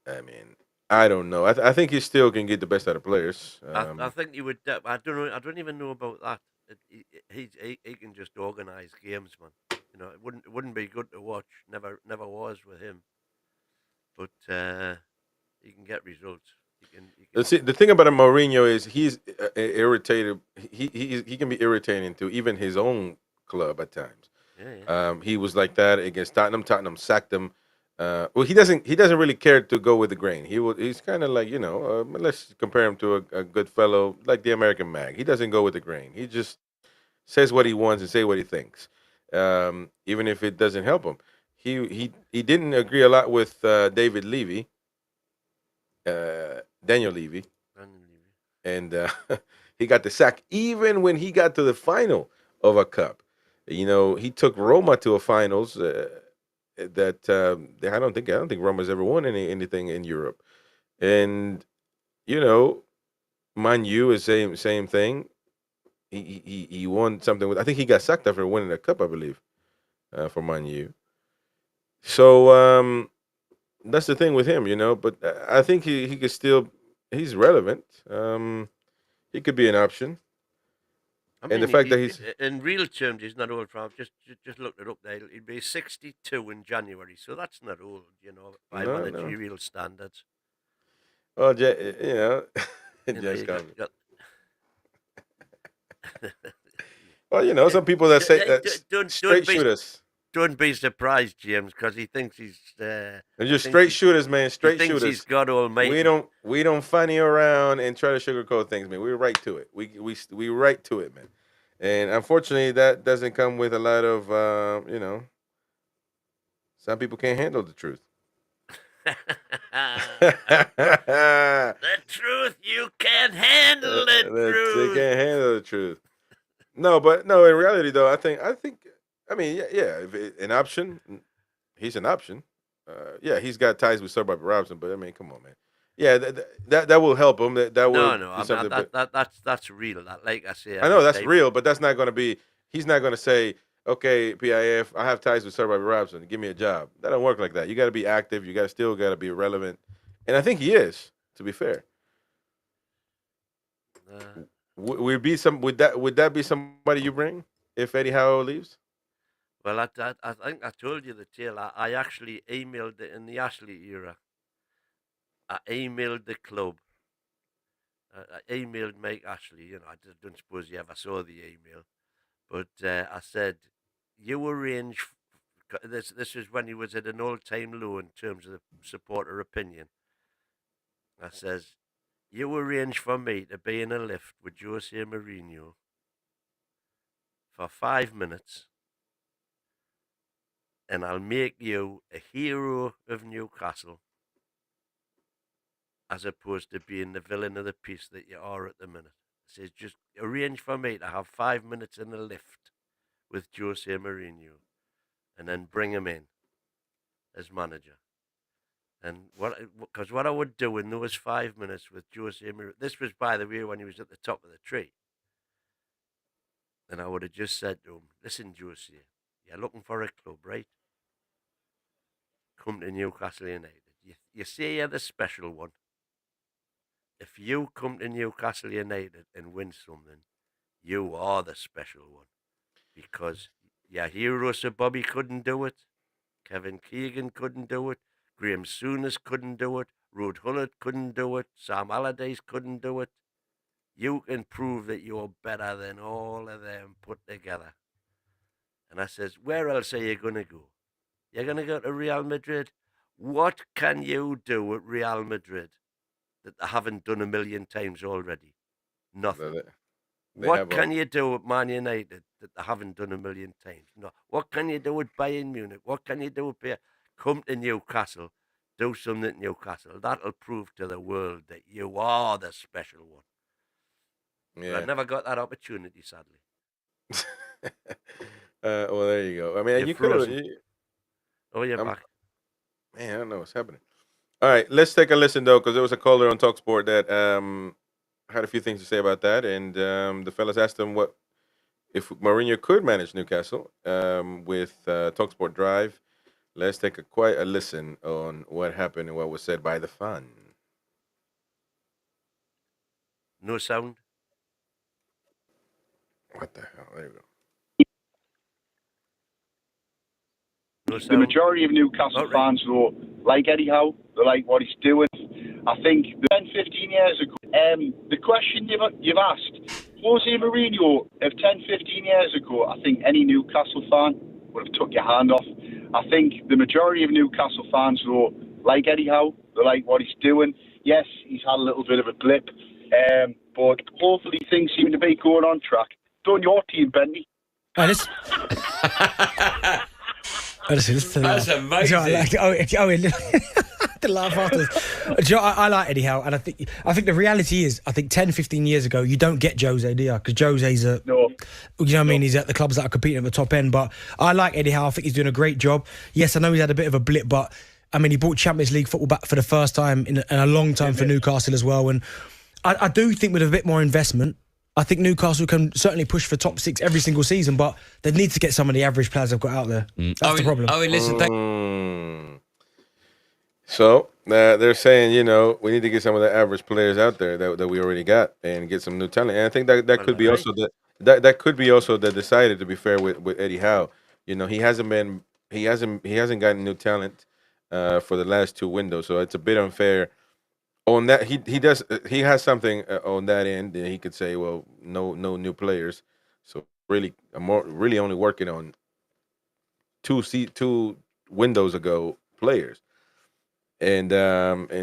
I mean, I don't know. I think he still can get the best out of players. I think you would. I don't know. I don't even know about that. He can just organise games, man. You know, it wouldn't be good to watch. Never was with him. But he can get results. He can. The thing about a Mourinho is he's irritated. He can be irritating to even his own club at times. Yeah, yeah. He was like that against Tottenham. Tottenham sacked him. Well, he doesn't really care to go with the grain. He's kind of like, let's compare him to a good fellow like the American Mag. He doesn't go with the grain. He just says what he wants and say what he thinks, even if it doesn't help him. He didn't agree a lot with David Levy, Daniel Levy, Randomly. and he got the sack even when he got to the final of a cup. He took Roma to a finals that I don't think Roma's ever won anything in Europe, and you know, Man U is same thing. He won something with. I think he got sacked after winning a cup, I believe, for Man U. So that's the thing with him, But I think he could still he's relevant. He could be an option, I and the mean, fact that he's in real terms, he's not old. From just looked it up there. He'd be 62 in January, so that's not old, by no no. managerial standards. Well, You know, just you got, come. got Well, yeah, some people that say that don't straight be shooters. don't be surprised, James, because he thinks They're he just thinks straight he's shooters, man. he Straight thinks he's shooters. God We Almighty. don't we don't funny around and try to sugarcoat things, man. We're right to it. We right to it, man. And unfortunately, that doesn't come with a lot of some people can't handle the truth. The truth, you can't handle the They truth. can't handle the truth. No, but no. In reality, though, I think. I mean, yeah. If an option, he's an option. Yeah, he's got ties with Sir Bobby Robson, but I mean, come on, man. Yeah, that will help him. That will No, no, be I mean something. But that's real. That, like I say I know every that's time. real, but that's not going to be. He's not going to say, "Okay, PIF, I have ties with Sir Bobby Robson. Give me a job." That don't work like that. You got to be active. You got to be relevant, and I think he is. To be fair, Uh, would that be somebody you bring if Eddie Howe leaves? well, I think I told you the tale. I actually emailed in the Ashley era. I emailed the club. I emailed Mike Ashley. I just don't suppose you ever saw the email, but I said, "You arrange." This is when he was at an all-time low in terms of the supporter opinion. I says, "You arrange for me to be in a lift with Jose Mourinho for 5 minutes and I'll make you a hero of Newcastle, as opposed to being the villain of the piece that you are at the minute. He says, just arrange for me to have 5 minutes in the lift with Jose Mourinho, and then bring him in as manager. And because what I would do in those 5 minutes with Jose Mourinho, this was, by the way, when he was at the top of the tree, and I would have just said to him, listen, Jose, you're looking for a club, right? Come to Newcastle United. You say you're the special one. If you come to Newcastle United and win something, you are the special one. Because your hero, Sir Bobby, couldn't do it. Kevin Keegan couldn't do it. Graham Souness couldn't do it. Ruud Gullit couldn't do it. Sam Allardyce couldn't do it. You can prove that you're better than all of them put together. And I says, where else are you going to go? You're going to go to Real Madrid? What can you do at Real Madrid that they haven't done a million times already? Nothing. What can you do at Man United that they haven't done a million times? No. What can you do at Bayern Munich? What can you do at Bayern? Come to Newcastle, do something at Newcastle. That'll prove to the world that you are the special one. Yeah. But I never got that opportunity, sadly. Well, there you go. I mean, you could have. Oh, you're back. Man, I don't know what's happening. All right, let's take a listen though, because there was a caller on Talksport that had a few things to say about that, and the fellas asked him what if Mourinho could manage Newcastle with Talksport Drive. Let's take quite a listen on what happened and what was said by the fan. No sound. What the hell? There you go. The majority of Newcastle fans, though, like Eddie Howe, they like what he's doing. I think 10, 15 years ago, the question you've asked, Jose Mourinho, of 10, 15 years ago, I think any Newcastle fan would have took your hand off. I think the majority of Newcastle fans, though, like Eddie Howe, they like what he's doing. Yes, he's had a little bit of a blip, but hopefully things seem to be going on track. Done your team, Bentley. That's amazing. To laugh afterwards. I like Eddie Howe, and I think the reality is, I think 10, 15 years ago, you don't get Jose, do you? Because Jose's you know what I mean? He's at the clubs that are competing at the top end. But I like Eddie Howe. I think he's doing a great job. Yes, I know he's had a bit of a blip, but I mean, he brought Champions League football back for the first time in a long time for Newcastle as well. And I do think with a bit more investment, I think Newcastle can certainly push for top 6 every single season, but they need to get some of the average players they've got out there. That's the problem. Listen, so they're saying, we need to get some of the average players out there that we already got and get some new talent. And I think that could be also that could be also the decided, to be fair, with Eddie Howe. He hasn't gotten new talent for the last 2 windows, so it's a bit unfair. On that, he has something on that end, and he could say, well, no new players. So really, I'm really only working on 2 windows ago players, and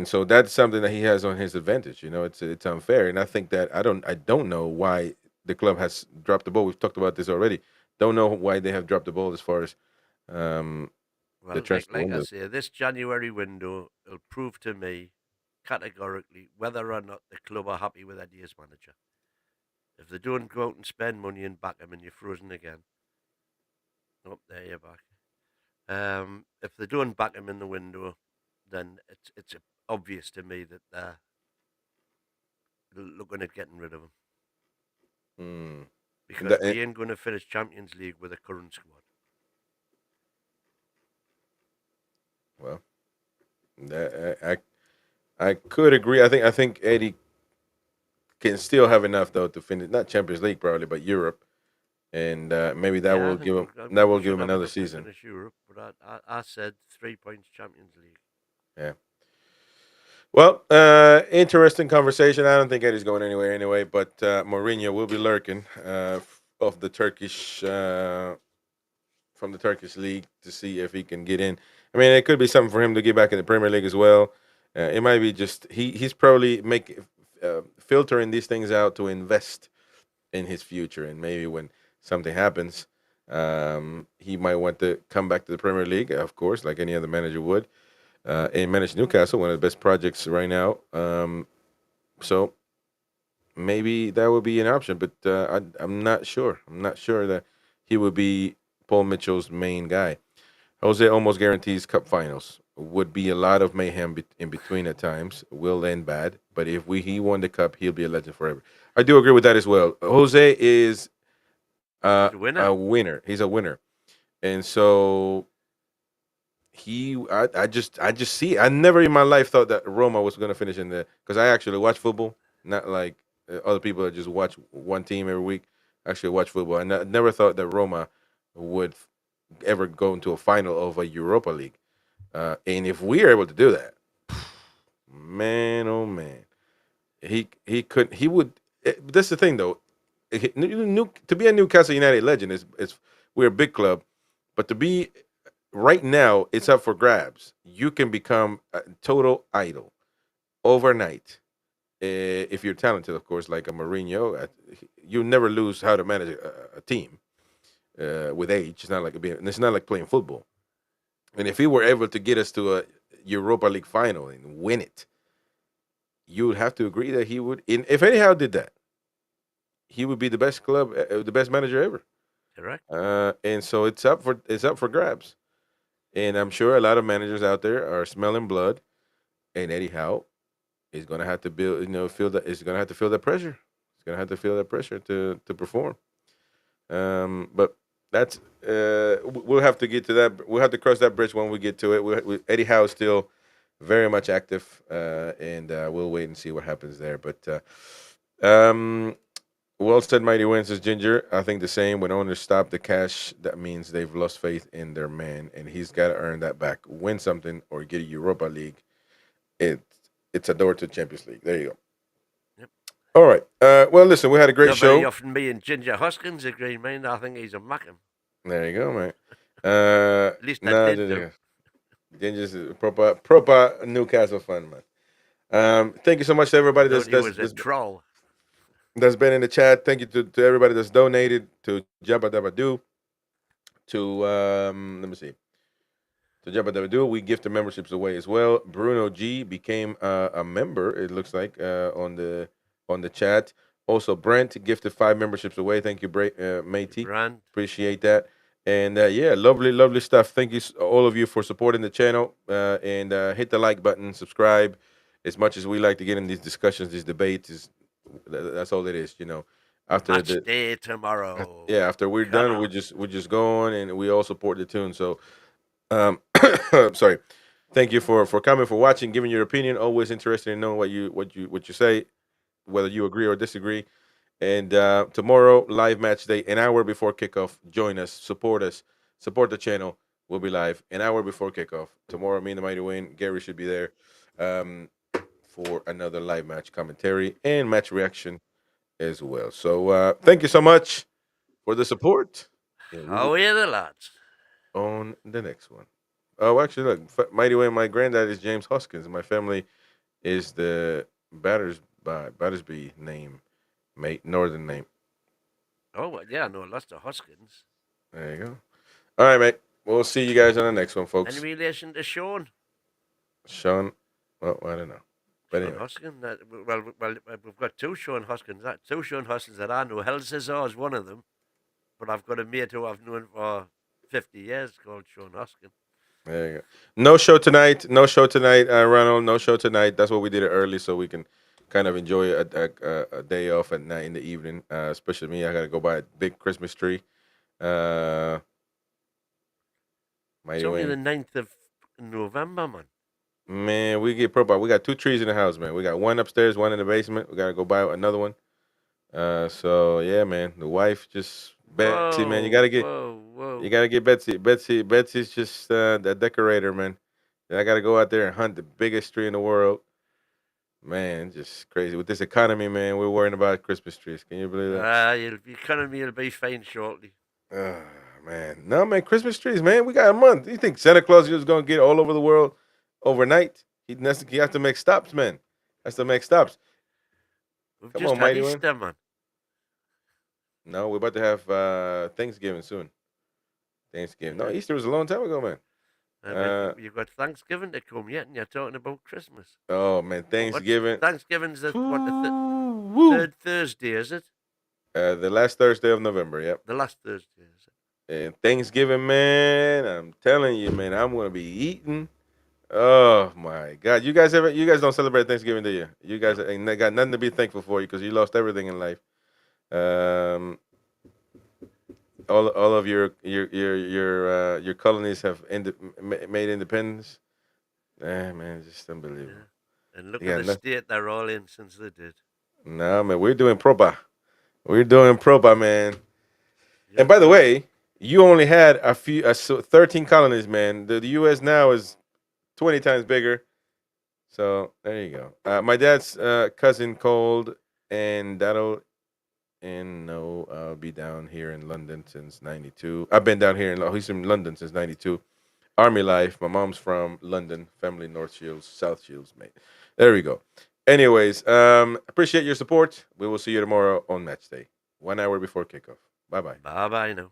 so that's something that he has on his advantage. It's unfair, and I think that I don't know why the club has dropped the ball. We've talked about this already. Don't know why they have dropped the ball as far as the transfer window. I say, this January window will prove to me categorically whether or not the club are happy with Eddie as manager. If they don't go out and spend money and back him, and you're frozen again. Oh, there you're back. If they don't back him in the window, then it's obvious to me that they're looking at getting rid of him. Because we ain't going to finish Champions League with a current squad. Well, I could agree. I think Eddie can still have enough though to finish, not Champions League probably, but Europe, and maybe that will give him another season. Finish Europe, but I said 3 points Champions League. Yeah. Well, interesting conversation. I don't think Eddie's going anywhere anyway, but Mourinho will be lurking from the Turkish league to see if he can get in. I mean, it could be something for him to get back in the Premier League as well. It might be just he's probably filtering these things out to invest in his future, and maybe when something happens, He might want to come back to the Premier League, of course, like any other manager would, and manage Newcastle, one of the best projects right now. So maybe that would be an option, but I'm not sure. I'm not sure that he would be Paul Mitchell's main guy. Jose almost guarantees cup finals. Would be a lot of mayhem in between at times. Will end bad, but if he won the cup, he'll be a legend forever. I do agree with that as well. Jose is He's a winner. a winner. He's a winner, and so I just see. I never in my life thought that Roma was going to finish in the, because I actually watch football, not like other people that just watch one team every week. I actually watch football. I never thought that Roma would ever go into a final of a Europa League. And if we are able to do that, man, oh man, he could he would. That's the thing though. To be a Newcastle United legend is we're a big club, but to be right now, it's up for grabs. You can become a total idol overnight if you're talented, of course, like a Mourinho. You never lose how to manage a team with age. It's not like playing football. And if he were able to get us to a Europa League final and win it, you would have to agree that he would. If Eddie Howe did that, he would be the best the best manager ever. Correct. And so it's up for grabs. And I'm sure a lot of managers out there are smelling blood, and Eddie Howe is going to have to is going to have to feel that pressure. He's going to have to feel that pressure to perform. But that's we'll have to get to that. We'll have to cross that bridge when we get to it. Eddie Howe is still very much active, and we'll wait and see what happens there. But well said, Mighty Win, says Ginger. I think the same. When owners stop the cash, that means they've lost faith in their man, and he's got to earn that back. Win something or get a Europa League. It's a door to Champions League. There you go. Yep. All right. Well, listen, we had a great Not show. very often me and Ginger Hoskins agree, man. I think he's a mucking. There you go, man. At least I did. Ginger's proper Newcastle fan, man. Thank you so much to everybody He was a troll. That's been in the chat. Thank you to everybody that's donated, to Jabba Dabba Doo, to let me see, to Jabba Dabba Doo. We gift the memberships away as well. Bruno G became a member. It looks like on the chat. Also, Brent gifted 5 memberships away. Thank you, Matey. Brand. Appreciate that. And yeah, lovely stuff. Thank you all of you for supporting the channel. And hit the like button, subscribe. As much as we like to get in these discussions, these debates, that's all it is, After Match day tomorrow. Yeah, after we're done, we just go on and we all support the tune. So, sorry. Thank you for coming, for watching, giving your opinion. Always interested in knowing what you say, whether you agree or disagree. And tomorrow, live match day, an hour before kickoff. Join us, support the channel. We'll be live an hour before kickoff tomorrow. Me and the Mighty Wayne, Gary should be there. For another live match commentary and match reaction as well. So thank you so much for the support. How are the lads? On the next one. Oh, actually, look, Mighty Wayne, my granddad is James Hoskins. My family is the Battersby name, mate, northern name. Oh, well, yeah, I know lots of Hoskins. There you go. All right, mate. We'll see you guys on the next one, folks. Any relation to Sean? Sean, well, I don't know. But anyway. Hoskins. Well, we've got 2 Sean Hoskins. Two Sean Hoskins that I know. Hell Cesar is one of them. But I've got a mate who I've known for 50 years called Sean Hoskins. There you go. No show tonight, Ronald. No show tonight. That's why we did it early, so we can kind of enjoy a day off at night in the evening. Especially me, I got to go buy a big Christmas tree. It's only the 9th of November, man. Man, we get proper. We got 2 trees in the house, man. We got one upstairs, one in the basement. We gotta go buy another one. So yeah, man. The wife just Betsy, man. You gotta get. You gotta get Betsy. Betsy's just the decorator, man. And I gotta go out there and hunt the biggest tree in the world. Man, just crazy with this economy, man. We're worrying about Christmas trees. Can you believe that? The economy will be fine shortly. Man, no, man. Christmas trees, man. We got a month. You think Santa Claus is gonna get all over the world overnight? He has to make stops, man. Has to make stops. We've Come just on, had Easter, man. No, we're about to have Thanksgiving soon. Thanksgiving. No, Easter was a long time ago, man. But you've got Thanksgiving to come yet, and you're talking about Christmas. Oh man, Thanksgiving. Thanksgiving's the third Thursday, is it? The last Thursday of November. Yep. The last Thursday, is it? And Thanksgiving, man. I'm telling you, man. I'm gonna be eating. Oh my God! You guys don't celebrate Thanksgiving, do you? You guys ain't got nothing to be thankful for you because you lost everything in life. All of your colonies have made independence. Man, it's just unbelievable. Yeah. And look at the state they're all in since they did. No, man, we're doing proper. We're doing proper, man. Yep. And by the way, you only had 13 colonies, man. The U.S. now is 20 times bigger. So there you go. My dad's cousin called, and I'll be down here in London since '92. I've been down here he's in London since '92. Army life. My mom's from London. Family North Shields, South Shields, mate. There we go. Anyways, appreciate your support. We will see you tomorrow on match day, 1 hour before kickoff. Bye-bye. Bye-bye now.